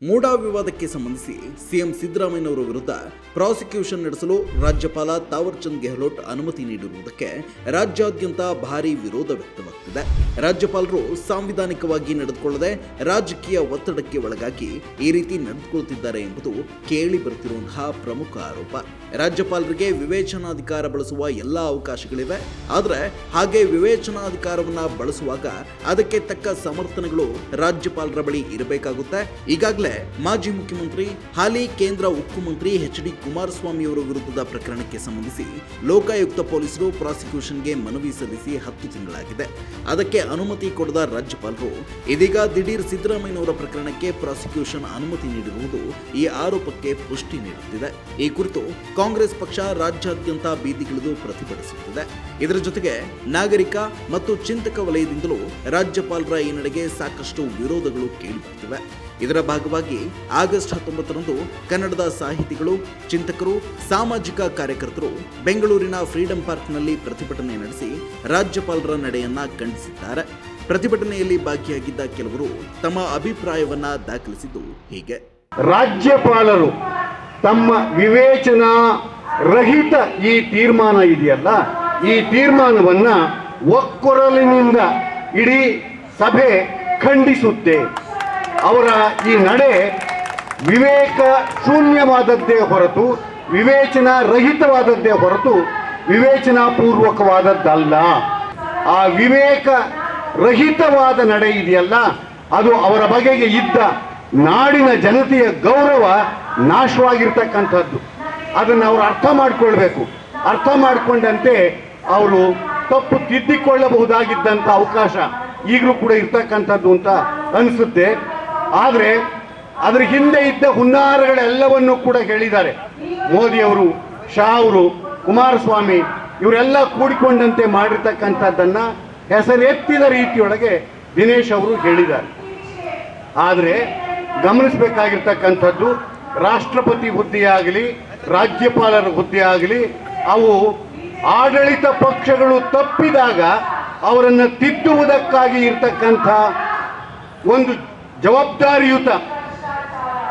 ಮೂಡಾ ವಿವಾದಕ್ಕೆ ಸಂಬಂಧಿಸಿ ಸಿಎಂ ಸಿದ್ದರಾಮಯ್ಯನವರ ವಿರುದ್ಧ ಪ್ರಾಸಿಕ್ಯೂಷನ್ ನಡೆಸಲು ರಾಜ್ಯಪಾಲ ತಾವರ್ ಚಂದ್ ಗೆಹ್ಲೋಟ್ ಅನುಮತಿ ನೀಡಿರುವುದಕ್ಕೆ ರಾಜ್ಯಾದ್ಯಂತ ಭಾರೀ ವಿರೋಧ ವ್ಯಕ್ತವಾಗುತ್ತಿದೆ. ರಾಜ್ಯಪಾಲರು ಸಾಂವಿಧಾನಿಕವಾಗಿ ನಡೆದುಕೊಳ್ಳದೆ ರಾಜಕೀಯ ಒತ್ತಡಕ್ಕೆ ಒಳಗಾಗಿ ಈ ರೀತಿ ನಡೆದುಕೊಳ್ಳುತ್ತಿದ್ದಾರೆ ಎಂಬುದು ಕೇಳಿ ಬರುತ್ತಿರುವಂತಹ ಪ್ರಮುಖ ಆರೋಪ. ರಾಜ್ಯಪಾಲರಿಗೆ ವಿವೇಚನಾಧಿಕಾರ ಬಳಸುವ ಎಲ್ಲ ಅವಕಾಶಗಳಿವೆ. ಆದರೆ ಹಾಗೆ ವಿವೇಚನಾಧಿಕಾರವನ್ನ ಬಳಸುವಾಗ ಅದಕ್ಕೆ ತಕ್ಕ ಸಮರ್ಥನೆಗಳು ರಾಜ್ಯಪಾಲರ ಬಳಿ ಇರಬೇಕಾಗುತ್ತೆ. ಈಗಾಗಲೇ ಮಾಜಿ ಮುಖ್ಯಮಂತ್ರಿ ಹಾಲಿ ಕೇಂದ್ರ ಉಕ್ಕು ಮಂತ್ರಿ ಎಚ್.ಡಿ. ಕುಮಾರಸ್ವಾಮಿ ಅವರ ವಿರುದ್ಧದ ಪ್ರಕರಣಕ್ಕೆ ಸಂಬಂಧಿಸಿ ಲೋಕಾಯುಕ್ತ ಪೊಲೀಸರು ಪ್ರಾಸಿಕ್ಯೂಷನ್ಗೆ ಮನವಿ ಸಲ್ಲಿಸಿ 10 ತಿಂಗಳಾಗಿದೆ. ಅದಕ್ಕೆ ಅನುಮತಿ ಕೊಡದ ರಾಜ್ಯಪಾಲರು ಇದೀಗ ದಿಢೀರ್ ಸಿದ್ದರಾಮಯ್ಯನವರ ಪ್ರಕರಣಕ್ಕೆ ಪ್ರಾಸಿಕ್ಯೂಷನ್ ಅನುಮತಿ ನೀಡಿರುವುದು ಈ ಆರೋಪಕ್ಕೆ ಪುಷ್ಟಿ ನೀಡುತ್ತಿದೆ. ಈ ಕುರಿತು ಕಾಂಗ್ರೆಸ್ ಪಕ್ಷ ರಾಜ್ಯಾದ್ಯಂತ ಬೀದಿಗಿಳಿದು ಪ್ರತಿಭಟಿಸುತ್ತಿದೆ. ಇದರ ಜೊತೆಗೆ ನಾಗರಿಕ ಮತ್ತು ಚಿಂತಕ ವಲಯದಿಂದಲೂ ರಾಜ್ಯಪಾಲರ ಈ ನಡೆಗೆ ಸಾಕಷ್ಟು ವಿರೋಧಗಳು ಕೇಳಿಬರುತ್ತಿವೆ. ಇದರ ಭಾಗವಾಗಿ ಆಗಸ್ಟ್ 19ರಂದು ಕನ್ನಡದ ಸಾಹಿತಿಗಳು, ಚಿಂತಕರು, ಸಾಮಾಜಿಕ ಕಾರ್ಯಕರ್ತರು ಬೆಂಗಳೂರಿನ ಫ್ರೀಡಂ ಪಾರ್ಕ್ನಲ್ಲಿ ಪ್ರತಿಭಟನೆ ನಡೆಸಿ ರಾಜ್ಯಪಾಲರ ನಡೆಯನ್ನ ಖಂಡಿಸಿದ್ದಾರೆ. ಪ್ರತಿಭಟನೆಯಲ್ಲಿ ಭಾಗಿಯಾಗಿದ್ದ ಕೆಲವರು ತಮ್ಮ ಅಭಿಪ್ರಾಯವನ್ನ ದಾಖಲಿಸಿದ್ದು ಹೀಗೆ. ರಾಜ್ಯಪಾಲರು ತಮ್ಮ ವಿವೇಚನಾ ರಹಿತ ಈ ತೀರ್ಮಾನ ಇದೆಯಲ್ಲ, ಈ ತೀರ್ಮಾನವನ್ನ ಒಕ್ಕೊರಲಿನಿಂದ ಇಡೀ ಸಭೆ ಖಂಡಿಸುತ್ತೆ. ಅವರ ಈ ನಡೆ ವಿವೇಕ ಶೂನ್ಯವಾದದ್ದೇ ಹೊರತು, ವಿವೇಚನಾ ರಹಿತವಾದದ್ದೇ ಹೊರತು ವಿವೇಚನಾ ಪೂರ್ವಕವಾದದ್ದಲ್ಲ. ಆ ವಿವೇಕ ರಹಿತವಾದ ನಡೆ ಇದೆಯಲ್ಲ, ಅದು ಅವರ ಬಗೆಗೆ ಇದ್ದ ನಾಡಿನ ಜನತೆಯ ಗೌರವ ನಾಶವಾಗಿರ್ತಕ್ಕಂಥದ್ದು. ಅದನ್ನು ಅವರು ಅರ್ಥ ಮಾಡಿಕೊಳ್ಬೇಕು. ಅರ್ಥ ಮಾಡಿಕೊಂಡಂತೆ ಅವರು ತಪ್ಪು ತಿದ್ದಿಕೊಳ್ಳಬಹುದಾಗಿದ್ದಂಥ ಅವಕಾಶ ಈಗಲೂ ಕೂಡ ಇರ್ತಕ್ಕಂಥದ್ದು ಅಂತ ಅನಿಸುತ್ತೆ. ಆದರೆ ಅದರ ಹಿಂದೆ ಇದ್ದ ಹುನ್ನಾರಗಳೆಲ್ಲವನ್ನೂ ಕೂಡ ಹೇಳಿದ್ದಾರೆ. ಮೋದಿಯವರು, ಶಾ ಅವರು, ಕುಮಾರಸ್ವಾಮಿ ಇವರೆಲ್ಲ ಕೂಡಿಕೊಂಡಂತೆ ಮಾಡಿರ್ತಕ್ಕಂಥದ್ದನ್ನು ಹೆಸರೆತ್ತಿದ ರೀತಿಯೊಳಗೆ ದಿನೇಶ್ ಅವರು ಹೇಳಿದ್ದಾರೆ. ಆದರೆ ಗಮನಿಸಬೇಕಾಗಿರ್ತಕ್ಕಂಥದ್ದು, ರಾಷ್ಟ್ರಪತಿ ಹುದ್ದೆಯಾಗಲಿ ರಾಜ್ಯಪಾಲರ ಹುದ್ದೆಯಾಗಲಿ ಅವು ಆಡಳಿತ ಪಕ್ಷಗಳು ತಪ್ಪಿದಾಗ ಅವರನ್ನು ತಿದ್ದುವುದಕ್ಕಾಗಿ ಇರ್ತಕ್ಕಂಥ ಒಂದು ಜವಾಬ್ದಾರಿಯುತ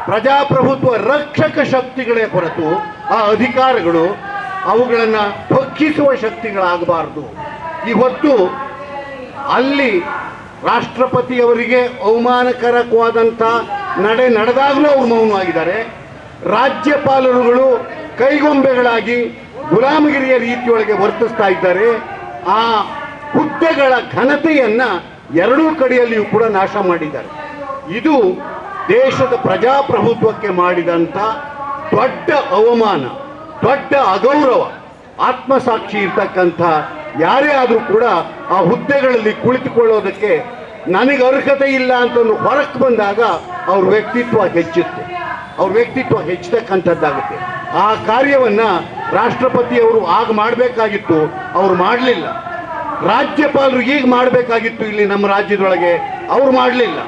ಪ್ರಜಾಪ್ರಭುತ್ವ ರಕ್ಷಕ ಶಕ್ತಿಗಳೇ ಹೊರತು ಆ ಅಧಿಕಾರಗಳು ಅವುಗಳನ್ನು ಭಕ್ಷಿಸುವ ಶಕ್ತಿಗಳಾಗಬಾರದು. ಇವತ್ತು ಅಲ್ಲಿ ರಾಷ್ಟ್ರಪತಿಯವರಿಗೆ ಅವಮಾನಕರವಾದಂಥ ನಡೆ ನಡೆದಾಗಲೂ ಅವರು ಮೌನವಾಗಿದ್ದಾರೆ. ರಾಜ್ಯಪಾಲರುಗಳು ಕೈಗೊಂಬೆಗಳಾಗಿ ಗುಲಾಮಗಿರಿಯ ರೀತಿಯೊಳಗೆ ವರ್ತಿಸ್ತಾ ಇದ್ದಾರೆ. ಆ ಹುದ್ದೆಗಳ ಘನತೆಯನ್ನು ಎರಡೂ ಕಡೆಯಲ್ಲಿಯೂ ಕೂಡ ನಾಶ ಮಾಡಿದ್ದಾರೆ. ಇದು ದೇಶದ ಪ್ರಜಾಪ್ರಭುತ್ವಕ್ಕೆ ಮಾಡಿದಂಥ ದೊಡ್ಡ ಅವಮಾನ, ದೊಡ್ಡ ಅಗೌರವ. ಆತ್ಮಸಾಕ್ಷಿ ಇರ್ತಕ್ಕಂಥ ಯಾರೇ ಆದರೂ ಕೂಡ ಆ ಹುದ್ದೆಗಳಲ್ಲಿ ಕುಳಿತುಕೊಳ್ಳೋದಕ್ಕೆ ನನಗೆ ಅರ್ಹತೆ ಇಲ್ಲ ಅಂತಂದು ಹೊರಕ್ಕೆ ಬಂದಾಗ ಅವ್ರ ವ್ಯಕ್ತಿತ್ವ ಹೆಚ್ಚುತ್ತೆ, ಅವ್ರ ವ್ಯಕ್ತಿತ್ವ ಹೆಚ್ಚತಕ್ಕಂಥದ್ದಾಗುತ್ತೆ. ಆ ಕಾರ್ಯವನ್ನು ರಾಷ್ಟ್ರಪತಿಯವರು ಆಗ ಮಾಡಬೇಕಾಗಿತ್ತು, ಅವರು ಮಾಡಲಿಲ್ಲ. ರಾಜ್ಯಪಾಲರು ಈಗ ಮಾಡಬೇಕಾಗಿತ್ತು ಇಲ್ಲಿ ನಮ್ಮ ರಾಜ್ಯದೊಳಗೆ, ಅವರು ಮಾಡಲಿಲ್ಲ.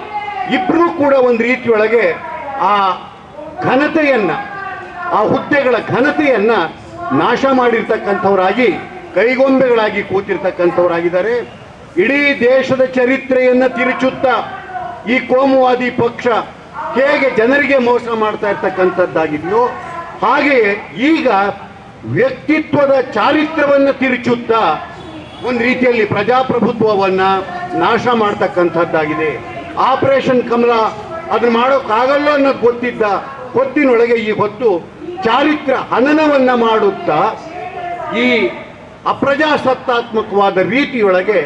ಇಬ್ಬರೂ ಕೂಡ ಒಂದು ರೀತಿಯೊಳಗೆ ಆ ಘನತೆಯನ್ನು, ಆ ಹುದ್ದೆಗಳ ಘನತೆಯನ್ನು ನಾಶ ಮಾಡಿರ್ತಕ್ಕಂಥವರಾಗಿ ಕೈಗೊಂಬೆಗಳಾಗಿ ಕೂತಿರ್ತಕ್ಕಂಥವರಾಗಿದ್ದಾರೆ. ಇಡೀ ದೇಶದ ಚರಿತ್ರೆಯನ್ನು ತಿರುಚುತ್ತಾ ಈ ಕೋಮುವಾದಿ ಪಕ್ಷ ಹೇಗೆ ಜನರಿಗೆ ಮೋಸ ಮಾಡ್ತಾ ಇರ್ತಕ್ಕಂಥದ್ದಾಗಿದೆಯೋ ಹಾಗೆಯೇ ಈಗ ವ್ಯಕ್ತಿತ್ವದ ಚಾರಿತ್ರ್ಯವನ್ನು ತಿರುಚುತ್ತಾ ಒಂದು ರೀತಿಯಲ್ಲಿ ಪ್ರಜಾಪ್ರಭುತ್ವವನ್ನು ನಾಶ ಮಾಡ್ತಕ್ಕಂಥದ್ದಾಗಿದೆ. ಆಪರೇಷನ್ ಕಮಲ ಅದನ್ನು ಮಾಡೋಕ್ಕಾಗಲ್ಲ ಅನ್ನೋದು ಗೊತ್ತಿದ್ದ ಹೊತ್ತಿನೊಳಗೆ ಈ ಹೊತ್ತು ಚಾರಿತ್ರ್ಯ ಹನನವನ್ನು ಮಾಡುತ್ತಾ ಈ ಅಪ್ರಜಾಸತ್ತಾತ್ಮಕವಾದ ರೀತಿಯೊಳಗೆ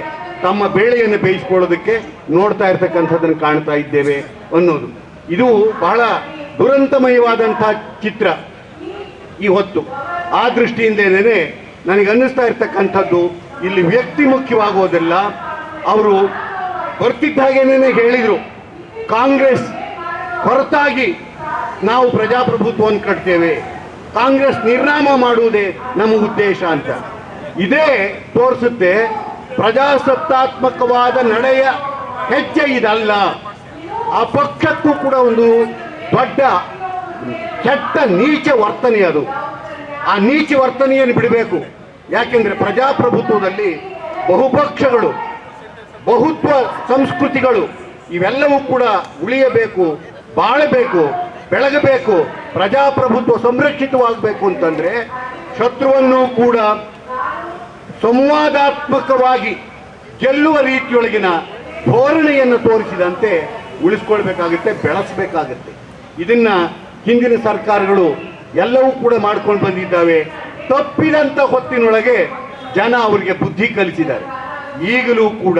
ತಮ್ಮ ಬೇಳೆಯನ್ನು ಬೇಯಿಸ್ಕೊಳ್ಳೋದಕ್ಕೆ ನೋಡ್ತಾ ಇರ್ತಕ್ಕಂಥದ್ದನ್ನು ಕಾಣ್ತಾ ಇದ್ದೇವೆ ಅನ್ನೋದು. ಇದು ಬಹಳ ದುರಂತಮಯವಾದಂಥ ಚಿತ್ರ ಈ ಹೊತ್ತು. ಆ ದೃಷ್ಟಿಯಿಂದೇನೆ ನನಗೆ ಅನ್ನಿಸ್ತಾ ಇರ್ತಕ್ಕಂಥದ್ದು, ಇಲ್ಲಿ ವ್ಯಕ್ತಿ ಮುಖ್ಯವಾಗೋದಿಲ್ಲ. ಅವರು ಬರ್ತಿದ್ದಾಗೇನೆ ಹೇಳಿದರು, ಕಾಂಗ್ರೆಸ್ ಹೊರತಾಗಿ ನಾವು ಪ್ರಜಾಪ್ರಭುತ್ವವನ್ನು ಕಟ್ತೇವೆ, ಕಾಂಗ್ರೆಸ್ ನಿರ್ನಾಮ ಮಾಡುವುದೇ ನಮ್ಮ ಉದ್ದೇಶ ಅಂತ. ಇದೇ ತೋರಿಸುತ್ತೆ ಪ್ರಜಾಸತ್ತಾತ್ಮಕವಾದ ನಡೆಯ ಹೆಜ್ಜೆ ಇದಲ್ಲ. ಆ ಪಕ್ಷಕ್ಕೂ ಕೂಡ ಒಂದು ದೊಡ್ಡ ಕೆಟ್ಟ ನೀಚ ವರ್ತನೆ ಅದು. ಆ ನೀಚ ವರ್ತನೆಯನ್ನು ಬಿಡಬೇಕು. ಯಾಕೆಂದರೆ ಪ್ರಜಾಪ್ರಭುತ್ವದಲ್ಲಿ ಬಹುಪಕ್ಷಗಳು, ಬಹುತ್ವ ಸಂಸ್ಕೃತಿಗಳು ಇವೆಲ್ಲವೂ ಕೂಡ ಉಳಿಯಬೇಕು. ಬಾಳಬೇಕು, ಬೆಳಗಬೇಕು, ಪ್ರಜಾಪ್ರಭುತ್ವ ಸಂರಕ್ಷಿತವಾಗಬೇಕು ಅಂತಂದರೆ ಶತ್ರುವನ್ನು ಕೂಡ ಸಂವಾದಾತ್ಮಕವಾಗಿ ಗೆಲ್ಲುವ ರೀತಿಯೊಳಗಿನ ಧೋರಣೆಯನ್ನು ತೋರಿಸಿದಂತೆ ಉಳಿಸ್ಕೊಳ್ಬೇಕಾಗುತ್ತೆ, ಬೆಳೆಸಬೇಕಾಗುತ್ತೆ. ಇದನ್ನು ಹಿಂದಿನ ಸರ್ಕಾರಗಳು ಎಲ್ಲವೂ ಕೂಡ ಮಾಡ್ಕೊಂಡು ಬಂದಿದ್ದಾವೆ. ತಪ್ಪಿದಂಥ ಹೊತ್ತಿನೊಳಗೆ ಜನ ಅವರಿಗೆ ಬುದ್ಧಿ ಕಲಿಸಿದ್ದಾರೆ. ಈಗಲೂ ಕೂಡ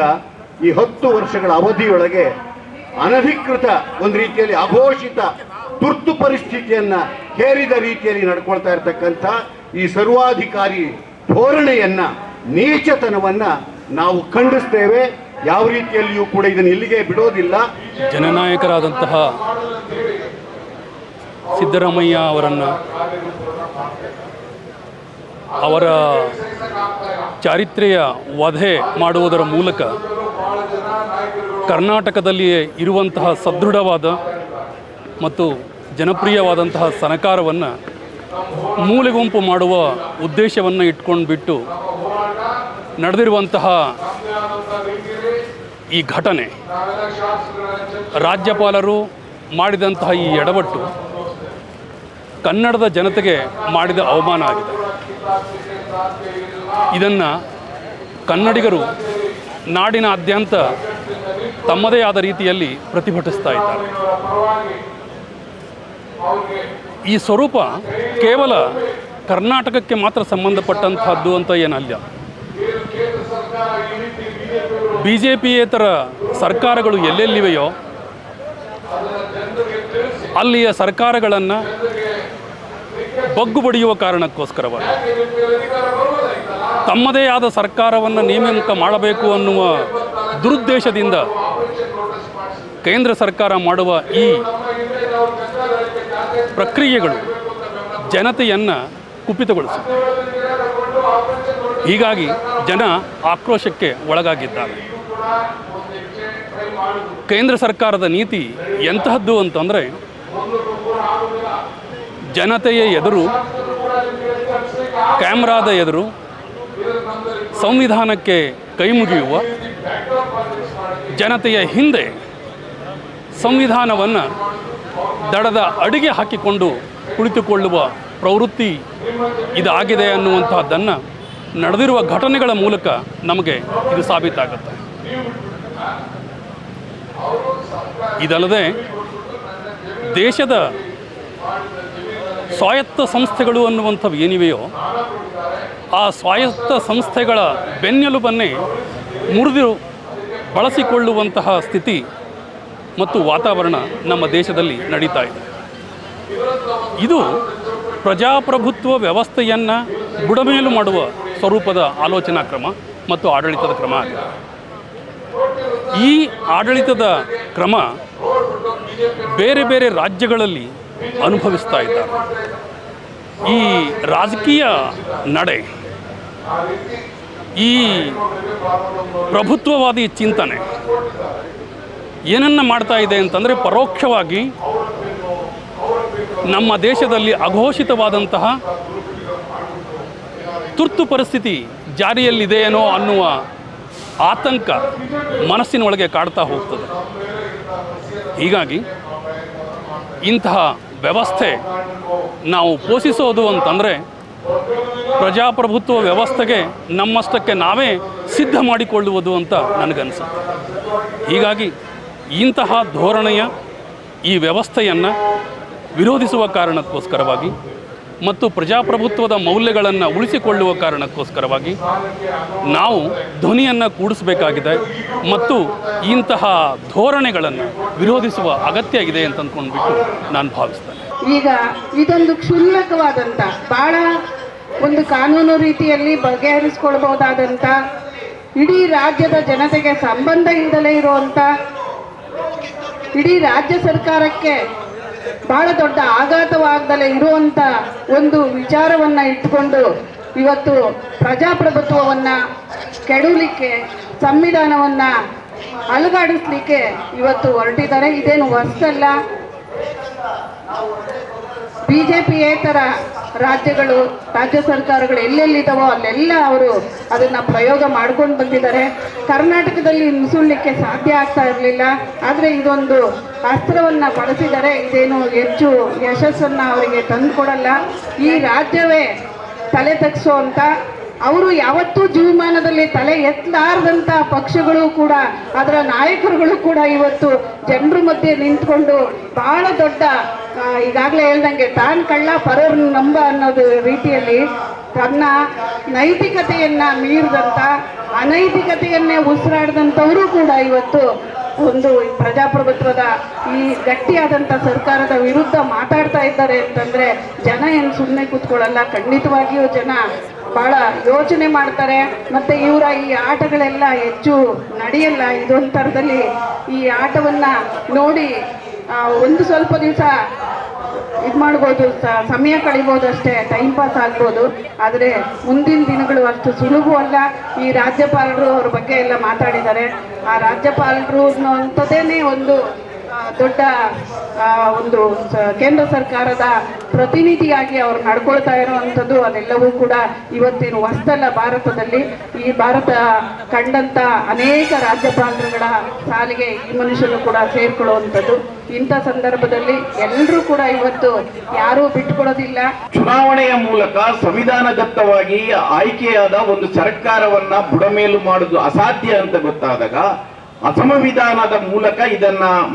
ಈ 10 ವರ್ಷಗಳ ಅವಧಿಯೊಳಗೆ ಅನಧಿಕೃತ ಒಂದು ರೀತಿಯಲ್ಲಿ ಅಘೋಷಿತ ತುರ್ತು ಪರಿಸ್ಥಿತಿಯನ್ನು ಹೇರಿದ ರೀತಿಯಲ್ಲಿ ನಡ್ಕೊಳ್ತಾ ಇರತಕ್ಕಂಥ ಈ ಸರ್ವಾಧಿಕಾರಿ ಧೋರಣೆಯನ್ನು, ನೀಚತನವನ್ನು ನಾವು ಖಂಡಿಸ್ತೇವೆ. ಯಾವ ರೀತಿಯಲ್ಲಿಯೂ ಕೂಡ ಇದನ್ನು ಇಲ್ಲಿಗೆ ಬಿಡೋದಿಲ್ಲ. ಜನನಾಯಕರಾದಂತಹ ಸಿದ್ದರಾಮಯ್ಯ ಅವರನ್ನು ಅವರ ಚಾರಿತ್ರ್ಯ ವಧೆ ಮಾಡುವುದರ ಮೂಲಕ ಕರ್ನಾಟಕದಲ್ಲಿಯೇ ಇರುವಂತಹ ಸದೃಢವಾದ ಮತ್ತು ಜನಪ್ರಿಯವಾದಂತಹ ಸರಕಾರವನ್ನು ಮೂಲೆಗುಂಪು ಮಾಡುವ ಉದ್ದೇಶವನ್ನು ಇಟ್ಕೊಂಡು ಬಿಟ್ಟು ನಡೆದಿರುವಂತಹ ಈ ಘಟನೆ, ರಾಜ್ಯಪಾಲರು ಮಾಡಿದಂತಹ ಈ ಎಡವಟ್ಟು ಕನ್ನಡದ ಜನತೆಗೆ ಮಾಡಿದ ಅವಮಾನ ಆಗಿದೆ. ಇದನ್ನು ಕನ್ನಡಿಗರು ನಾಡಿನಾದ್ಯಂತ ತಮ್ಮದೇ ಆದ ರೀತಿಯಲ್ಲಿ ಪ್ರತಿಭಟಿಸ್ತಾ ಇದ್ದಾರೆ. ಈ ಸ್ವರೂಪ ಕೇವಲ ಕರ್ನಾಟಕಕ್ಕೆ ಮಾತ್ರ ಸಂಬಂಧಪಟ್ಟಂತಹದ್ದು ಅಂತ ಏನಲ್ಲ. BJPಯೇತರ ಸರ್ಕಾರಗಳು ಎಲ್ಲೆಲ್ಲಿವೆಯೋ ಅಲ್ಲಿಯ ಸರ್ಕಾರಗಳನ್ನು ಬಗ್ಗು ಬಡಿಯುವ ಕಾರಣಕ್ಕೋಸ್ಕರವಾಗಿ ತಮ್ಮದೇ ಆದ ಸರ್ಕಾರವನ್ನು ನೇಮಕ ಮಾಡಬೇಕು ಅನ್ನುವ ದುರುದ್ದೇಶದಿಂದ ಕೇಂದ್ರ ಸರ್ಕಾರ ಮಾಡುವ ಈ ಪ್ರಕ್ರಿಯೆಗಳು ಜನತೆಯನ್ನು ಕುಪಿತಗೊಳಿಸಿವೆ. ಹೀಗಾಗಿ ಜನ ಆಕ್ರೋಶಕ್ಕೆ ಒಳಗಾಗಿದ್ದಾರೆ. ಕೇಂದ್ರ ಸರ್ಕಾರದ ನೀತಿ ಎಂತಹದ್ದು ಅಂತಂದರೆ, ಜನತೆಯ ಎದುರು, ಕ್ಯಾಮ್ರಾದ ಎದುರು ಸಂವಿಧಾನಕ್ಕೆ ಕೈಮುಗಿಯುವ, ಜನತೆಯ ಹಿಂದೆ ಸಂವಿಧಾನವನ್ನು ದಡದ ಅಡಿಗೆ ಹಾಕಿಕೊಂಡು ಕುಳಿತುಕೊಳ್ಳುವ ಪ್ರವೃತ್ತಿ ಇದಾಗಿದೆ ಅನ್ನುವಂಥದ್ದನ್ನು ನಡೆದಿರುವ ಘಟನೆಗಳ ಮೂಲಕ ನಮಗೆ ಇದು ಸಾಬೀತಾಗುತ್ತೆ. ಇದಲ್ಲದೆ ದೇಶದ ಸ್ವಾಯತ್ತ ಸಂಸ್ಥೆಗಳು ಅನ್ನುವಂಥವು ಏನಿವೆಯೋ ಆ ಸ್ವಾಯತ್ತ ಸಂಸ್ಥೆಗಳ ಬೆನ್ನೆಲುಬನ್ನೇ ಮುರಿದು ಬಳಸಿಕೊಳ್ಳುವಂತಹ ಸ್ಥಿತಿ ಮತ್ತು ವಾತಾವರಣ ನಮ್ಮ ದೇಶದಲ್ಲಿ ನಡೀತಾ ಇದೆ. ಇದು ಪ್ರಜಾಪ್ರಭುತ್ವ ವ್ಯವಸ್ಥೆಯನ್ನು ಬುಡಮೇಲು ಮಾಡುವ ಸ್ವರೂಪದ ಆಲೋಚನಾ ಕ್ರಮ ಮತ್ತು ಆಡಳಿತದ ಕ್ರಮ ಆಗಿದೆ. ಈ ಆಡಳಿತದ ಕ್ರಮ ಬೇರೆ ಬೇರೆ ರಾಜ್ಯಗಳಲ್ಲಿ ಅನುಭವಿಸ್ತಾ ಇದ್ದಾರೆ. ಈ ರಾಜಕೀಯ ನಡೆ, ಈ ಪ್ರಭುತ್ವವಾದಿ ಚಿಂತನೆ ಏನನ್ನು ಮಾಡ್ತಾ ಇದೆ ಅಂತಂದರೆ, ಪರೋಕ್ಷವಾಗಿ ನಮ್ಮ ದೇಶದಲ್ಲಿ ಅಘೋಷಿತವಾದಂತಹ ತುರ್ತು ಪರಿಸ್ಥಿತಿ ಜಾರಿಯಲ್ಲಿದೆಯೇನೋ ಅನ್ನುವ ಆತಂಕ ಮನಸ್ಸಿನೊಳಗೆ ಕಾಡ್ತಾ ಹೋಗ್ತದೆ. ಹೀಗಾಗಿ ಇಂತಹ ವ್ಯವಸ್ಥೆ ನಾವು ಪೋಷಿಸೋದು ಅಂತಂದರೆ ಪ್ರಜಾಪ್ರಭುತ್ವ ವ್ಯವಸ್ಥೆಗೆ ನಮ್ಮಷ್ಟಕ್ಕೆ ನಾವೇ ಸಿದ್ಧ ಮಾಡಿಕೊಳ್ಳುವುದು ಅಂತ ನನಗನ್ನಿಸುತ್ತೆ. ಹೀಗಾಗಿ ಇಂತಹ ಧೋರಣೆಯ ಈ ವ್ಯವಸ್ಥೆಯನ್ನು ವಿರೋಧಿಸುವ ಕಾರಣಕ್ಕೋಸ್ಕರವಾಗಿ ಮತ್ತು ಪ್ರಜಾಪ್ರಭುತ್ವದ ಮೌಲ್ಯಗಳನ್ನು ಉಳಿಸಿಕೊಳ್ಳುವ ಕಾರಣಕ್ಕೋಸ್ಕರವಾಗಿ ನಾವು ಧ್ವನಿಯನ್ನು ಕೂಡಿಸಬೇಕಾಗಿದೆ ಮತ್ತು ಇಂತಹ ಧೋರಣೆಗಳನ್ನು ವಿರೋಧಿಸುವ ಅಗತ್ಯ ಇದೆ ಅಂತ ಅಂದ್ಕೊಂಡ್ಬಿಟ್ಟು ನಾನು ಭಾವಿಸ್ತೇನೆ. ಈಗ ಇದೊಂದು ಕ್ಷುಲ್ಲಕವಾದಂಥ, ಭಾಳ ಒಂದು ಕಾನೂನು ರೀತಿಯಲ್ಲಿ ಬಗೆಹರಿಸ್ಕೊಳ್ಬಹುದಾದಂಥ, ಇಡೀ ರಾಜ್ಯದ ಜನತೆಗೆ ಸಂಬಂಧ ಇಲ್ಲದಲೇ ಇರುವಂಥ, ಇಡೀ ರಾಜ್ಯ ಸರ್ಕಾರಕ್ಕೆ ಬಹಳ ದೊಡ್ಡ ಆಘಾತವಾಗದಲೇ ಇರುವಂಥ ಒಂದು ವಿಚಾರವನ್ನು ಇಟ್ಕೊಂಡು ಇವತ್ತು ಪ್ರಜಾಪ್ರಭುತ್ವವನ್ನು ಕೆಡವಲಿಕ್ಕೆ, ಸಂವಿಧಾನವನ್ನು ಅಲುಗಾಡಿಸ್ಲಿಕ್ಕೆ ಇವತ್ತು ಹೊರಟಿದ್ದಾರೆ. ಇದೇನು ಹೊಸದಲ್ಲ. BJPಯೇತರ ರಾಜ್ಯ ಸರ್ಕಾರಗಳು ಎಲ್ಲೆಲ್ಲಿದ್ದಾವೋ ಅಲ್ಲೆಲ್ಲ ಅವರು ಅದನ್ನು ಪ್ರಯೋಗ ಮಾಡ್ಕೊಂಡು ಬಂದಿದ್ದಾರೆ. ಕರ್ನಾಟಕದಲ್ಲಿ ನುಸುಳಲಿಕ್ಕೆ ಸಾಧ್ಯ ಆಗ್ತಾ ಇರಲಿಲ್ಲ, ಆದರೆ ಇದೊಂದು ಅಸ್ತ್ರವನ್ನು ಬಳಸಿದರೆ ಇದೇನು ಹೆಚ್ಚು ಯಶಸ್ಸನ್ನು ಅವರಿಗೆ ತಂದುಕೊಡಲ್ಲ. ಈ ರಾಜ್ಯವೇ ತಲೆ ತಗ್ಸೋವಂಥ, ಅವರು ಯಾವತ್ತೂ ಜೀವಮಾನದಲ್ಲಿ ತಲೆ ಎತ್ತಲಾರದಂಥ ಪಕ್ಷಗಳು ಕೂಡ, ಅದರ ನಾಯಕರುಗಳು ಕೂಡ ಇವತ್ತು ಜನರ ಮಧ್ಯೆ ನಿಂತ್ಕೊಂಡು ಭಾಳ ದೊಡ್ಡ, ಈಗಾಗಲೇ ಹೇಳ್ದಂಗೆ ತಾನು ಕಳ್ಳ ಪರರನ್ನು ನಂಬ ಅನ್ನೋದು ರೀತಿಯಲ್ಲಿ ತನ್ನ ನೈತಿಕತೆಯನ್ನು ಮೀರಿದಂಥ, ಅನೈತಿಕತೆಯನ್ನೇ ಉಸಿರಾಡಿದಂಥವರು ಕೂಡ ಇವತ್ತು ಒಂದು ಪ್ರಜಾಪ್ರಭುತ್ವದ ಈ ಗಟ್ಟಿಯಾದಂಥ ಸರ್ಕಾರದ ವಿರುದ್ಧ ಮಾತಾಡ್ತಾ ಇದ್ದಾರೆ ಅಂತಂದರೆ ಜನ ಏನು ಸುಮ್ಮನೆ ಕೂತ್ಕೊಳ್ಳಲ್ಲ. ಖಂಡಿತವಾಗಿಯೂ ಜನ ಭಾಳ ಯೋಚನೆ ಮಾಡ್ತಾರೆ. ಮತ್ತು ಇವರ ಈ ಆಟಗಳೆಲ್ಲ ಹೆಚ್ಚು ನಡೆಯಲ್ಲ. ಇದೊಂಥರದಲ್ಲಿ ಈ ಆಟವನ್ನು ನೋಡಿ ಒಂದು ಸ್ವಲ್ಪ ದಿವಸ ಇದು ಮಾಡ್ಬೋದು, ಸಮಯ ಕಳಿಬೋದು ಅಷ್ಟೇ, ಟೈಮ್ ಪಾಸ್ ಆಗ್ಬೋದು. ಆದರೆ ಮುಂದಿನ ದಿನಗಳು ಅಷ್ಟು ಸುಲಭವಲ್ಲ. ಈ ರಾಜ್ಯಪಾಲರು ಅವ್ರ ಬಗ್ಗೆ ಎಲ್ಲ ಮಾತಾಡಿದ್ದಾರೆ. ಆ ರಾಜ್ಯಪಾಲರು ಅನ್ನೋಂಥದ್ದೇನೆ ಒಂದು ದೊಡ್ಡ ಒಂದು ಕೇಂದ್ರ ಸರ್ಕಾರದ ಪ್ರತಿನಿಧಿಯಾಗಿ ಅವರು ನಡ್ಕೊಳ್ತಾ ಇರುವಂಥದ್ದು, ಅದೆಲ್ಲವೂ ಕೂಡ ಇವತ್ತಿನ ಹೊಸದಲ್ಲ. ಭಾರತದಲ್ಲಿ ಈ ಭಾರತ ಕಂಡಂಥ ಅನೇಕ ರಾಜ್ಯಪಾಲರುಗಳ ಸಾಲಿಗೆ ಈ ಮನುಷ್ಯನು ಕೂಡ ಸೇರ್ಕೊಳ್ಳುವಂಥದ್ದು. ಇಂಥ ಸಂದರ್ಭದಲ್ಲಿ ಎಲ್ಲರೂ ಕೂಡ ಇವತ್ತು ಯಾರೂ ಬಿಟ್ಕೊಡೋದಿಲ್ಲ. ಚುನಾವಣೆಯ ಮೂಲಕ ಸಂವಿಧಾನದತ್ತವಾಗಿ ಆಯ್ಕೆಯಾದ ಒಂದು ಸರ್ಕಾರವನ್ನ ಬುಡಮೇಲು ಮಾಡುವುದು ಅಸಾಧ್ಯ ಅಂತ ಗೊತ್ತಾದಾಗ ಅಸಂವಿಧಾನದ ಮೂಲಕ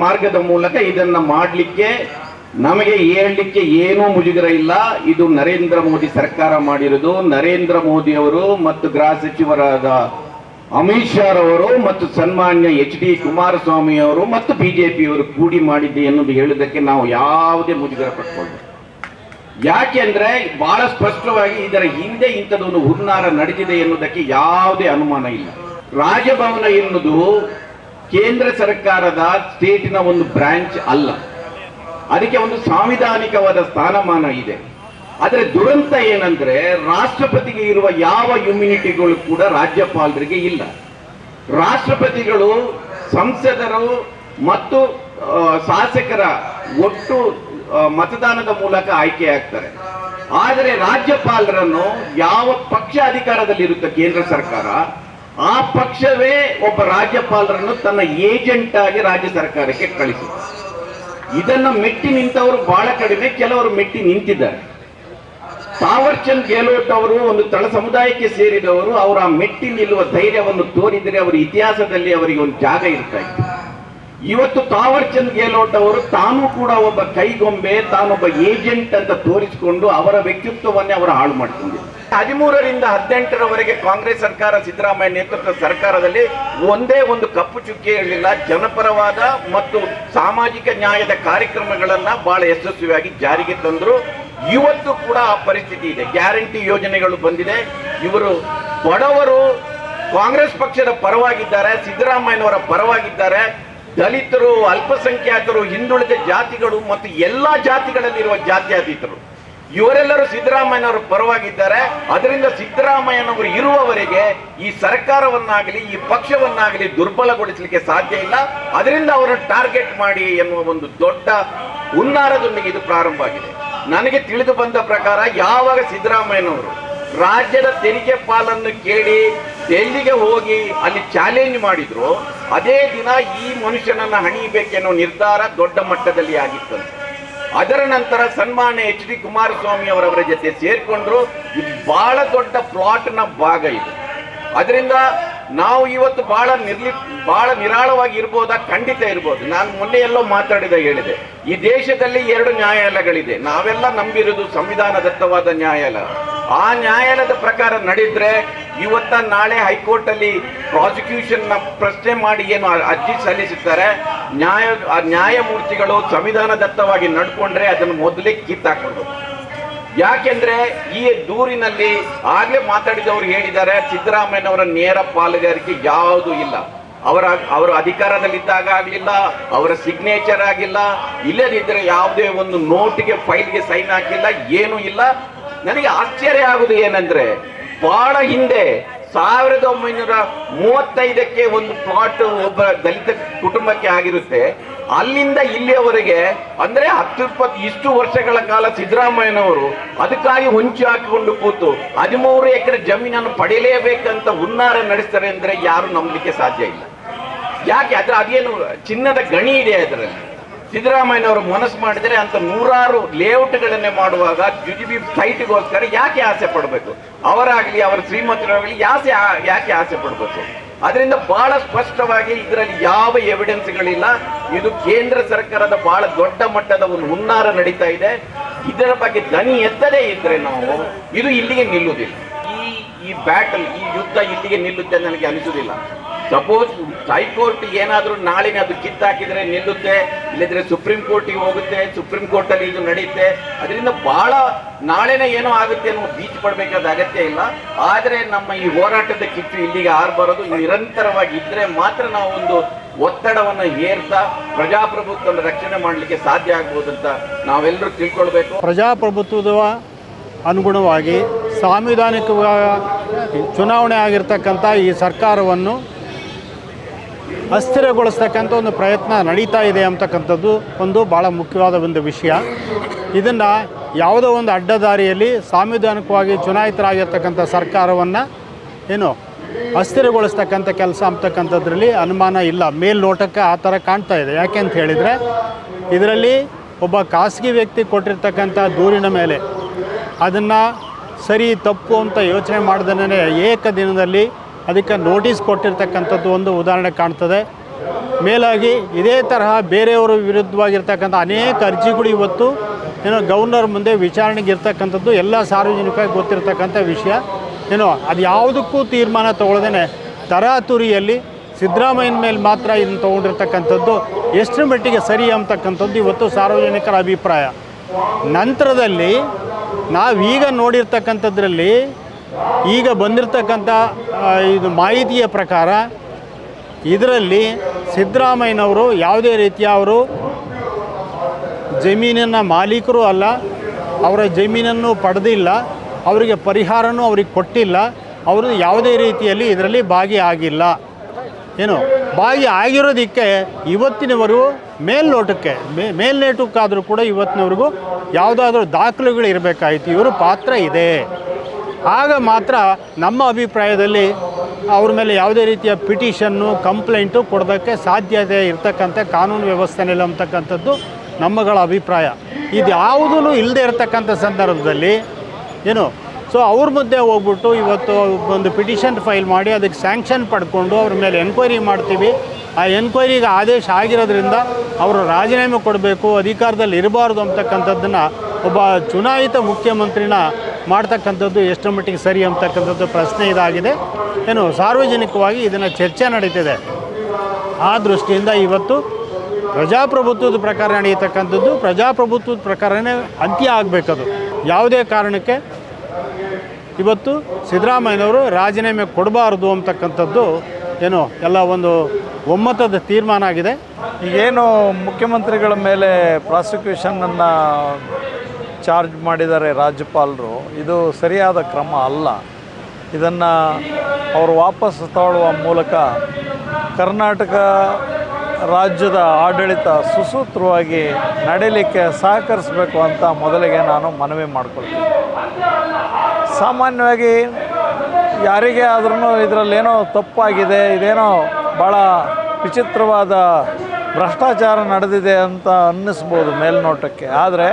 ಮಾರ್ಗದ ಮೂಲಕ ಇದನ್ನ ಮಾಡಲಿಕ್ಕೆ ನಮಗೆ ಹೇಳಲಿಕ್ಕೆ ಏನೂ ಮುಜುಗರ ಇಲ್ಲ. ಇದು ನರೇಂದ್ರ ಮೋದಿ ಸರ್ಕಾರ ಮಾಡಿರುವುದು. ನರೇಂದ್ರ ಮೋದಿ ಅವರು ಮತ್ತು ಗೃಹ ಸಚಿವರಾದ ಅಮಿತ್ ಶಾ ಅವರು ಮತ್ತು ಸನ್ಮಾನ್ಯ HD ಕುಮಾರಸ್ವಾಮಿ ಅವರು ಮತ್ತು ಬಿಜೆಪಿಯವರು ಕೂಡಿ ಮಾಡಿದ್ದೆ ಎನ್ನುವುದು ಹೇಳುವುದಕ್ಕೆ ನಾವು ಯಾವುದೇ ಮುಜುಗರ ಪಟ್ಕೊಳ್ಬೇಕು. ಯಾಕೆಂದ್ರೆ ಬಹಳ ಸ್ಪಷ್ಟವಾಗಿ ಇದರ ಹಿಂದೆ ಇಂಥದೊಂದು ಹುನ್ನಾರ ನಡೆದಿದೆ ಎನ್ನುವುದಕ್ಕೆ ಯಾವುದೇ ಅನುಮಾನ ಇಲ್ಲ. ರಾಜಭವನ ಎನ್ನುವುದು ಕೇಂದ್ರ ಸರ್ಕಾರದ ಸ್ಟೇಟಿನ ಒಂದು ಬ್ರಾಂಚ್ ಅಲ್ಲ, ಅದಕ್ಕೆ ಒಂದು ಸಾಂವಿಧಾನಿಕವಾದ ಸ್ಥಾನಮಾನ ಇದೆ. ಆದರೆ ದುರಂತ ಏನಂದ್ರೆ ರಾಷ್ಟ್ರಪತಿಗೆ ಇರುವ ಯಾವ ಇಮ್ಯುನಿಟಿಗಳು ಕೂಡ ರಾಜ್ಯಪಾಲರಿಗೆ ಇಲ್ಲ. ರಾಷ್ಟ್ರಪತಿಗಳು ಸಂಸದರು ಮತ್ತು ಶಾಸಕರ ಒಟ್ಟು ಮತದಾನದ ಮೂಲಕ ಆಯ್ಕೆಯಾಗ್ತಾರೆ. ಆದರೆ ರಾಜ್ಯಪಾಲರನ್ನು ಯಾವ ಪಕ್ಷ ಅಧಿಕಾರದಲ್ಲಿರುತ್ತೆ ಕೇಂದ್ರ ಸರ್ಕಾರ, ಆ ಪಕ್ಷವೇ ಒಬ್ಬ ರಾಜ್ಯಪಾಲರನ್ನು ತನ್ನ ಏಜೆಂಟ್ ಆಗಿ ರಾಜ್ಯ ಸರ್ಕಾರಕ್ಕೆ ಕಳಿಸುತ್ತೆ. ಇದನ್ನು ಮೆಟ್ಟಿ ನಿಂತವರು ಬಹಳ ಕಡಿಮೆ, ಕೆಲವರು ಮೆಟ್ಟಿ ನಿಂತಿದ್ದಾರೆ. ತಾವರ್ ಚಂದ್ ಗೆಹ್ಲೋಟ್ ಅವರು ಒಂದು ತಳ ಸಮುದಾಯಕ್ಕೆ ಸೇರಿದವರು. ಅವರ ಮೆಟ್ಟಿ ನಿಲ್ಲುವ ಧೈರ್ಯವನ್ನು ತೋರಿದರೆ ಅವರ ಇತಿಹಾಸದಲ್ಲಿ ಅವರಿಗೆ ಒಂದು ಜಾಗ ಇರ್ತಾ ಇತ್ತು. ಇವತ್ತು ತಾವರ್ ಚಂದ್ ಗೆಹ್ಲೋಟ್ ಅವರು ತಾನು ಕೂಡ ಒಬ್ಬ ಕೈಗೊಂಬೆ, ತಾನೊಬ್ಬ ಏಜೆಂಟ್ ಅಂತ ತೋರಿಸಿಕೊಂಡು ಅವರ ವ್ಯಕ್ತಿತ್ವವನ್ನೇ ಅವರು ಹಾಳು ಮಾಡಿಕೊಂಡಿದ್ದಾರೆ. 13ರಿಂದ 18ರವರೆಗೆ ಕಾಂಗ್ರೆಸ್ ಸರ್ಕಾರ, ಸಿದ್ದರಾಮಯ್ಯ ನೇತೃತ್ವದ ಸರ್ಕಾರದಲ್ಲಿ ಒಂದೇ ಒಂದು ಕಪ್ಪು ಚುಕ್ಕೆ ಇರಲಿಲ್ಲ. ಜನಪರವಾದ ಮತ್ತು ಸಾಮಾಜಿಕ ನ್ಯಾಯದ ಕಾರ್ಯಕ್ರಮಗಳನ್ನ ಬಹಳ ಯಶಸ್ವಿಯಾಗಿ ಜಾರಿಗೆ ತಂದರು. ಇವತ್ತು ಕೂಡ ಆ ಪರಿಸ್ಥಿತಿ ಇದೆ. ಗ್ಯಾರಂಟಿ ಯೋಜನೆಗಳು ಬಂದಿದೆ. ಇವರು ಬಡವರು ಕಾಂಗ್ರೆಸ್ ಪಕ್ಷದ ಪರವಾಗಿದ್ದಾರೆ, ಸಿದ್ದರಾಮಯ್ಯನವರ ಪರವಾಗಿದ್ದಾರೆ. ದಲಿತರು, ಅಲ್ಪಸಂಖ್ಯಾತರು, ಹಿಂದುಳಿದ ಜಾತಿಗಳು ಮತ್ತು ಎಲ್ಲಾ ಜಾತಿಗಳಲ್ಲಿರುವ ಜಾತ್ಯತೀತರು ಇವರೆಲ್ಲರೂ ಸಿದ್ದರಾಮಯ್ಯನವರ ಪರವಾಗಿದ್ದಾರೆ. ಅದರಿಂದ ಸಿದ್ದರಾಮಯ್ಯನವರು ಇರುವವರೆಗೆ ಈ ಸರ್ಕಾರವನ್ನಾಗಲಿ ಈ ಪಕ್ಷವನ್ನಾಗಲಿ ದುರ್ಬಲಗೊಳಿಸಲಿಕ್ಕೆ ಸಾಧ್ಯ ಇಲ್ಲ. ಅದರಿಂದ ಅವರನ್ನು ಟಾರ್ಗೆಟ್ ಮಾಡಿ ಎನ್ನುವ ಒಂದು ದೊಡ್ಡ ಹುನ್ನಾರದೊಂದಿಗೆ ಇದು ಪ್ರಾರಂಭ ಆಗಿದೆ. ನನಗೆ ತಿಳಿದು ಬಂದ ಪ್ರಕಾರ ಯಾವಾಗ ಸಿದ್ದರಾಮಯ್ಯನವರು ರಾಜ್ಯದ ತೆರಿಗೆ ಪಾಲನ್ನು ಕೇಳಿ ಡೆಲ್ಲಿಗೆ ಹೋಗಿ ಅಲ್ಲಿ ಚಾಲೆಂಜ್ ಮಾಡಿದ್ರು, ಅದೇ ದಿನ ಈ ಮನುಷ್ಯನನ್ನ ಹಣಿಯಬೇಕೆನ್ನೋ ನಿರ್ಧಾರ ದೊಡ್ಡ ಮಟ್ಟದಲ್ಲಿ ಆಗಿತ್ತಂತೆ. ಅದರ ನಂತರ ಸನ್ಮಾನ್ಯ HD ಕುಮಾರಸ್ವಾಮಿ ಅವರವರ ಜೊತೆ ಸೇರ್ಕೊಂಡ್ರು. ಇದು ಬಹಳ ದೊಡ್ಡ ಪ್ಲಾಟ್ನ ಭಾಗ ಇದು. ಅದರಿಂದ ನಾವು ಇವತ್ತು ಬಹಳ ನಿರಾಳವಾಗಿ ಇರ್ಬೋದಾ? ಖಂಡಿತ ಇರ್ಬೋದು. ನಾನು ಮೊನ್ನೆ ಎಲ್ಲೋ ಹೇಳಿದೆ, ಈ ದೇಶದಲ್ಲಿ 2 ನ್ಯಾಯಾಲಯಗಳಿದೆ. ನಾವೆಲ್ಲ ನಂಬಿರುವುದು ಸಂವಿಧಾನದತ್ತವಾದ ನ್ಯಾಯಾಲಯ. ಆ ನ್ಯಾಯಾಲಯದ ಪ್ರಕಾರ ನಡೆದ್ರೆ ಇವತ್ತ ನಾಳೆ ಹೈಕೋರ್ಟ್ ಅಲ್ಲಿ ಪ್ರಾಸಿಕ್ಯೂಷನ್ ಪ್ರಶ್ನೆ ಮಾಡಿ ಏನು ಅರ್ಜಿ ಸಲ್ಲಿಸುತ್ತಾರೆ, ನ್ಯಾಯಮೂರ್ತಿಗಳು ಸಂವಿಧಾನದತ್ತವಾಗಿ ನಡ್ಕೊಂಡ್ರೆ ಅದನ್ನು ಮೊದಲೇ ಕಿತ್ತಾಕೊಂಡು. ಯಾಕೆಂದ್ರೆ ಈ ದೂರಿನಲ್ಲಿ ಆಗ್ಲೇ ಮಾತಾಡಿದವರು ಹೇಳಿದ್ದಾರೆ, ಸಿದ್ದರಾಮಯ್ಯನವರ ನೇರ ಪಾಲುಗಾರಿಕೆ ಯಾವುದೂ ಇಲ್ಲ. ಅವರ ಅಧಿಕಾರದಲ್ಲಿದ್ದಾಗ ಆಗಲಿಲ್ಲ, ಅವರ ಸಿಗ್ನೇಚರ್ ಆಗಿಲ್ಲ, ಇಲ್ಲದಿದ್ದರೆ ಯಾವುದೇ ಒಂದು ನೋಟಿಗೆ ಫೈಲ್ಗೆ ಸೈನ್ ಹಾಕಿಲ್ಲ, ಏನೂ ಇಲ್ಲ. ನನಗೆ ಆಶ್ಚರ್ಯ ಆಗುವುದು ಏನಂದ್ರೆ, ಬಹಳ ಹಿಂದೆ 1935ಕ್ಕೆ ಒಂದು ಪ್ಲಾಟ್ ಒಬ್ಬ ದಲಿತ ಕುಟುಂಬಕ್ಕೆ ಆಗಿರುತ್ತೆ. ಅಲ್ಲಿಂದ ಇಲ್ಲಿಯವರೆಗೆ ಅಂದ್ರೆ 10-20 ಇಷ್ಟು ವರ್ಷಗಳ ಕಾಲ ಸಿದ್ದರಾಮಯ್ಯನವರು ಅದಕ್ಕಾಗಿ ಹೊಂಚು ಹಾಕಿಕೊಂಡು ಕೂತು 13 ಎಕರೆ ಜಮೀನನ್ನು ಪಡೆಯಲೇಬೇಕಂತ ಹುನ್ನಾರ ನಡೆಸ್ತಾರೆ ಅಂದ್ರೆ ಯಾರು ನಂಬಲಿಕ್ಕೆ ಸಾಧ್ಯ ಇಲ್ಲ. ಯಾಕೆ ಅದೇನು ಚಿನ್ನದ ಗಣಿ ಇದೆ ಅದರಲ್ಲಿ. ಸಿದ್ದರಾಮಯ್ಯನವರು ಮನಸ್ಸು ಮಾಡಿದರೆ ಅಂತ 100 ಲೇಔಟ್ಗಳನ್ನೇ ಮಾಡುವಾಗ ಜುಜುಬಿ ಸೈಟ್ಗೋಸ್ಕರ ಯಾಕೆ ಆಸೆ ಪಡಬೇಕು? ಅವರಾಗಲಿ ಅವರ ಶ್ರೀಮಂತರಾಗಲಿ ಯಾಕೆ ಆಸೆ ಪಡಬೇಕು? ಅದರಿಂದ ಬಹಳ ಸ್ಪಷ್ಟವಾಗಿ ಇದರಲ್ಲಿ ಯಾವ ಎವಿಡೆನ್ಸ್ಗಳಿಲ್ಲ. ಇದು ಕೇಂದ್ರ ಸರ್ಕಾರದ ಬಹಳ ದೊಡ್ಡ ಮಟ್ಟದ ಒಂದು ಹುನ್ನಾರ ನಡೀತಾ ಇದೆ. ಇದರ ಬಗ್ಗೆ ದನಿ ಎತ್ತದೇ ಇದ್ರೆ ನಾವು ಇದು ಇಲ್ಲಿಗೆ ನಿಲ್ಲುವುದಿಲ್ಲ. ಈ ಬ್ಯಾಟಲ್, ಈ ಯುದ್ಧ ಇಲ್ಲಿಗೆ ನಿಲ್ಲುತ್ತೆ ನನಗೆ ಅನಿಸುವುದಿಲ್ಲ. ಸಪೋಸ್ ಹೈಕೋರ್ಟ್ ಏನಾದರೂ ನಾಳಿನ ಅದು ಕಿತ್ತಾಕಿದ್ರೆ ನಿಲ್ಲುತ್ತೆ, ಇಲ್ಲದ್ರೆ ಸುಪ್ರೀಂ ಕೋರ್ಟಿಗೆ ಹೋಗುತ್ತೆ, ಸುಪ್ರೀಂ ಕೋರ್ಟಲ್ಲಿ ಇದು ನಡೆಯುತ್ತೆ. ಅದರಿಂದ ಬಹಳ ನಾಳೆನೇ ಏನೋ ಆಗುತ್ತೆ ಅನ್ನೋ ಬೀಚ್ ಪಡಬೇಕಾದ ಅಗತ್ಯ ಇಲ್ಲ. ಆದರೆ ನಮ್ಮ ಈ ಹೋರಾಟದ ಕಿಚ್ಚು ಇಲ್ಲಿಗೆ ಬರೋದು ನಿರಂತರವಾಗಿ ಇದ್ರೆ ಮಾತ್ರ ನಾವು ಒಂದು ಒತ್ತಡವನ್ನು ಹೇರ್ತಾ ಪ್ರಜಾಪ್ರಭುತ್ವವನ್ನು ರಕ್ಷಣೆ ಮಾಡಲಿಕ್ಕೆ ಸಾಧ್ಯ ಆಗ್ಬೋದು ಅಂತ ನಾವೆಲ್ಲರೂ ತಿಳ್ಕೊಳ್ಬೇಕು. ಪ್ರಜಾಪ್ರಭುತ್ವದ ಅನುಗುಣವಾಗಿ ಸಾಂವಿಧಾನಿಕವಾಗಿ ಚುನಾವಣೆ ಆಗಿರ್ತಕ್ಕಂಥ ಈ ಸರ್ಕಾರವನ್ನು ಅಸ್ಥಿರಗೊಳಿಸ್ತಕ್ಕಂಥ ಒಂದು ಪ್ರಯತ್ನ ನಡೀತಾ ಇದೆ ಅಂತಕ್ಕಂಥದ್ದು ಒಂದು ಭಾಳ ಮುಖ್ಯವಾದ ಒಂದು ವಿಷಯ. ಇದನ್ನು ಯಾವುದೋ ಒಂದು ಅಡ್ಡದಾರಿಯಲ್ಲಿ ಸಾಂವಿಧಾನಿಕವಾಗಿ ಚುನಾಯಿತರಾಗಿರ್ತಕ್ಕಂಥ ಸರ್ಕಾರವನ್ನು ಅಸ್ಥಿರಗೊಳಿಸ್ತಕ್ಕಂಥ ಕೆಲಸ ಅಂತಕ್ಕಂಥದ್ರಲ್ಲಿ ಅನುಮಾನ ಇಲ್ಲ. ಮೇಲ್ನೋಟಕ್ಕೆ ಆ ಥರ ಕಾಣ್ತಾ ಇದೆ. ಯಾಕೆ ಅಂತ ಹೇಳಿದರೆ ಇದರಲ್ಲಿ ಒಬ್ಬ ಖಾಸಗಿ ವ್ಯಕ್ತಿ ಕೊಟ್ಟಿರ್ತಕ್ಕಂಥ ದೂರಿನ ಮೇಲೆ ಅದನ್ನು ಸರಿ ತಪ್ಪು ಅಂತ ಯೋಚನೆ ಮಾಡ್ದೇ ಏಕದಿನದಲ್ಲಿ ಅದಕ್ಕೆ ನೋಟಿಸ್ ಕೊಟ್ಟಿರ್ತಕ್ಕಂಥದ್ದು ಒಂದು ಉದಾಹರಣೆ ಕಾಣ್ತದೆ. ಮೇಲಾಗಿ ಇದೇ ತರಹ ಬೇರೆಯವರು ವಿರುದ್ಧವಾಗಿರ್ತಕ್ಕಂಥ ಅನೇಕ ಅರ್ಜಿಗಳು ಇವತ್ತು ಗವರ್ನರ್ ಮುಂದೆ ವಿಚಾರಣೆಗೆ ಇರ್ತಕ್ಕಂಥದ್ದು ಎಲ್ಲ ಸಾರ್ವಜನಿಕವಾಗಿ ಗೊತ್ತಿರ್ತಕ್ಕಂಥ ವಿಷಯ. ಅದು ಯಾವುದಕ್ಕೂ ತೀರ್ಮಾನ ತಗೊಳ್ಳದೇ ತರಾತುರಿಯಲ್ಲಿ ಸಿದ್ದರಾಮಯ್ಯನ ಮೇಲೆ ಮಾತ್ರ ಇದನ್ನು ತೊಗೊಂಡಿರ್ತಕ್ಕಂಥದ್ದು ಎಷ್ಟರ ಮಟ್ಟಿಗೆ ಸರಿ ಅಂತಕ್ಕಂಥದ್ದು ಇವತ್ತು ಸಾರ್ವಜನಿಕರ ಅಭಿಪ್ರಾಯ. ನಂತರದಲ್ಲಿ ನಾವೀಗ ನೋಡಿರ್ತಕ್ಕಂಥದ್ರಲ್ಲಿ ಈಗ ಬಂದಿರತಕ್ಕಂಥ ಇದು ಮಾಹಿತಿಯ ಪ್ರಕಾರ ಇದರಲ್ಲಿ ಸಿದ್ದರಾಮಯ್ಯನವರು ಯಾವುದೇ ರೀತಿಯ ಅವರು ಜಮೀನಿನ ಮಾಲೀಕರು ಅಲ್ಲ, ಅವರ ಜಮೀನನ್ನು ಪಡೆದಿಲ್ಲ, ಅವರಿಗೆ ಪರಿಹಾರನೂ ಅವ್ರಿಗೆ ಕೊಟ್ಟಿಲ್ಲ, ಅವರು ಯಾವುದೇ ರೀತಿಯಲ್ಲಿ ಇದರಲ್ಲಿ ಭಾಗಿಯಾಗಿಲ್ಲ. ಭಾಗಿ ಆಗಿರೋದಕ್ಕೆ ಇವತ್ತಿನವರೆಗೂ ಮೇಲ್ನೋಟಕ್ಕಾದರೂ ಕೂಡ ಇವತ್ತಿನವರೆಗೂ ಯಾವುದಾದ್ರೂ ದಾಖಲೆಗಳು ಇರಬೇಕಾಯಿತು, ಇವರು ಪಾತ್ರ ಇದೆ. ಆಗ ಮಾತ್ರ ನಮ್ಮ ಅಭಿಪ್ರಾಯದಲ್ಲಿ ಅವ್ರ ಮೇಲೆ ಯಾವುದೇ ರೀತಿಯ ಪಿಟಿಷನ್ನು ಕಂಪ್ಲೇಂಟು ಕೊಡೋದಕ್ಕೆ ಸಾಧ್ಯತೆ ಇರ್ತಕ್ಕಂಥ ಕಾನೂನು ವ್ಯವಸ್ಥೆನಿಲ್ಲ ಅಂತಕ್ಕಂಥದ್ದು ನಮ್ಮಗಳ ಅಭಿಪ್ರಾಯ. ಇದು ಯಾವುದೂ ಇಲ್ಲದೆ ಇರತಕ್ಕಂಥ ಸಂದರ್ಭದಲ್ಲಿ ಸೊ ಅವ್ರ ಮಧ್ಯೆ ಹೋಗ್ಬಿಟ್ಟು ಇವತ್ತು ಒಂದು ಪಿಟಿಷನ್ ಫೈಲ್ ಮಾಡಿ ಅದಕ್ಕೆ ಸ್ಯಾಂಕ್ಷನ್ ಪಡ್ಕೊಂಡು ಅವ್ರ ಮೇಲೆ ಎನ್ಕ್ವೈರಿ ಮಾಡ್ತೀವಿ. ಆ ಎನ್ಕ್ವೈರಿಗೆ ಆದೇಶ ಆಗಿರೋದ್ರಿಂದ ಅವರು ರಾಜೀನಾಮೆ ಕೊಡಬೇಕು, ಅಧಿಕಾರದಲ್ಲಿ ಇರಬಾರ್ದು ಅಂತಕ್ಕಂಥದ್ದನ್ನು ಒಬ್ಬ ಚುನಾಯಿತ ಮುಖ್ಯಮಂತ್ರಿನ ಮಾಡ್ತಕ್ಕಂಥದ್ದು ಎಷ್ಟರ ಮಟ್ಟಿಗೆ ಸರಿ ಅಂತಕ್ಕಂಥದ್ದು ಪ್ರಶ್ನೆ ಇದಾಗಿದೆ. ಸಾರ್ವಜನಿಕವಾಗಿ ಇದನ್ನು ಚರ್ಚೆ ನಡೀತಿದೆ. ಆ ದೃಷ್ಟಿಯಿಂದ ಇವತ್ತು ಪ್ರಜಾಪ್ರಭುತ್ವದ ಪ್ರಕಾರ ನಡೆಯತಕ್ಕಂಥದ್ದು ಪ್ರಜಾಪ್ರಭುತ್ವದ ಪ್ರಕಾರನೇ ಅಂತ್ಯ ಆಗಬೇಕದು. ಯಾವುದೇ ಕಾರಣಕ್ಕೆ ಇವತ್ತು ಸಿದ್ದರಾಮಯ್ಯನವರು ರಾಜೀನಾಮೆ ಕೊಡಬಾರ್ದು ಅಂತಕ್ಕಂಥದ್ದು ಎಲ್ಲ ಒಂದು ಒಮ್ಮತದ ತೀರ್ಮಾನ ಆಗಿದೆ. ಈಗೇನು ಮುಖ್ಯಮಂತ್ರಿಗಳ ಮೇಲೆ ಪ್ರಾಸಿಕ್ಯೂಷನನ್ನು ಚಾರ್ಜ್ ಮಾಡಿದ್ದಾರೆ ರಾಜ್ಯಪಾಲರು, ಇದು ಸರಿಯಾದ ಕ್ರಮ ಅಲ್ಲ. ಇದನ್ನು ಅವರು ವಾಪಸ್ ತಗೊಳ್ಳುವ ಮೂಲಕ ಕರ್ನಾಟಕ ರಾಜ್ಯದ ಆಡಳಿತ ಸುಸೂತ್ರವಾಗಿ ನಡೀಲಿಕ್ಕೆ ಸಹಕರಿಸಬೇಕು ಅಂತ ಮೊದಲಿಗೆ ನಾನು ಮನವಿ ಮಾಡಿಕೊಳ್ತೀನಿ. ಸಾಮಾನ್ಯವಾಗಿ ಯಾರಿಗೇ ಆದ್ರೂ ಇದರಲ್ಲೇನೋ ತಪ್ಪಾಗಿದೆ, ಇದೇನೋ ಭಾಳ ವಿಚಿತ್ರವಾದ ಭ್ರಷ್ಟಾಚಾರ ನಡೆದಿದೆ ಅಂತ ಅನ್ನಿಸ್ಬೋದು ಮೇಲ್ನೋಟಕ್ಕೆ. ಆದರೆ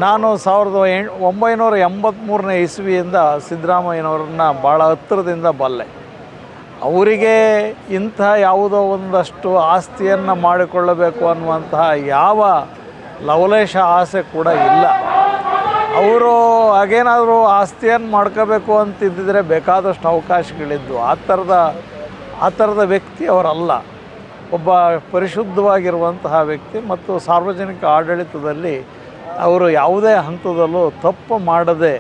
ನಾನು 1983ನೇ ಇಸ್ವಿಯಿಂದ ಸಿದ್ದರಾಮಯ್ಯನವ್ರನ್ನ ಭಾಳ ಹತ್ತಿರದಿಂದ ಬಲ್ಲೆ. ಅವರಿಗೆ ಇಂಥ ಯಾವುದೋ ಒಂದಷ್ಟು ಆಸ್ತಿಯನ್ನು ಮಾಡಿಕೊಳ್ಳಬೇಕು ಅನ್ನುವಂತಹ ಯಾವ ಲವಲೇಶ ಆಸೆ ಕೂಡ ಇಲ್ಲ. ಅವರು ಹಾಗೇನಾದರೂ ಆಸ್ತಿಯನ್ನು ಮಾಡ್ಕೋಬೇಕು ಅಂತಿದ್ದಿದ್ರೆ ಬೇಕಾದಷ್ಟು ಅವಕಾಶಗಳಿದ್ದು. ಆ ಥರದ ವ್ಯಕ್ತಿ ಅವರಲ್ಲ. ಒಬ್ಬ ಪರಿಶುದ್ಧವಾಗಿರುವಂತಹ ವ್ಯಕ್ತಿ ಮತ್ತು ಸಾರ್ವಜನಿಕ ಆಡಳಿತದಲ್ಲಿ ಅವರು ಯಾವುದೇ ಹಂತದಲ್ಲೂ ತಪ್ಪು ಮಾಡದೆ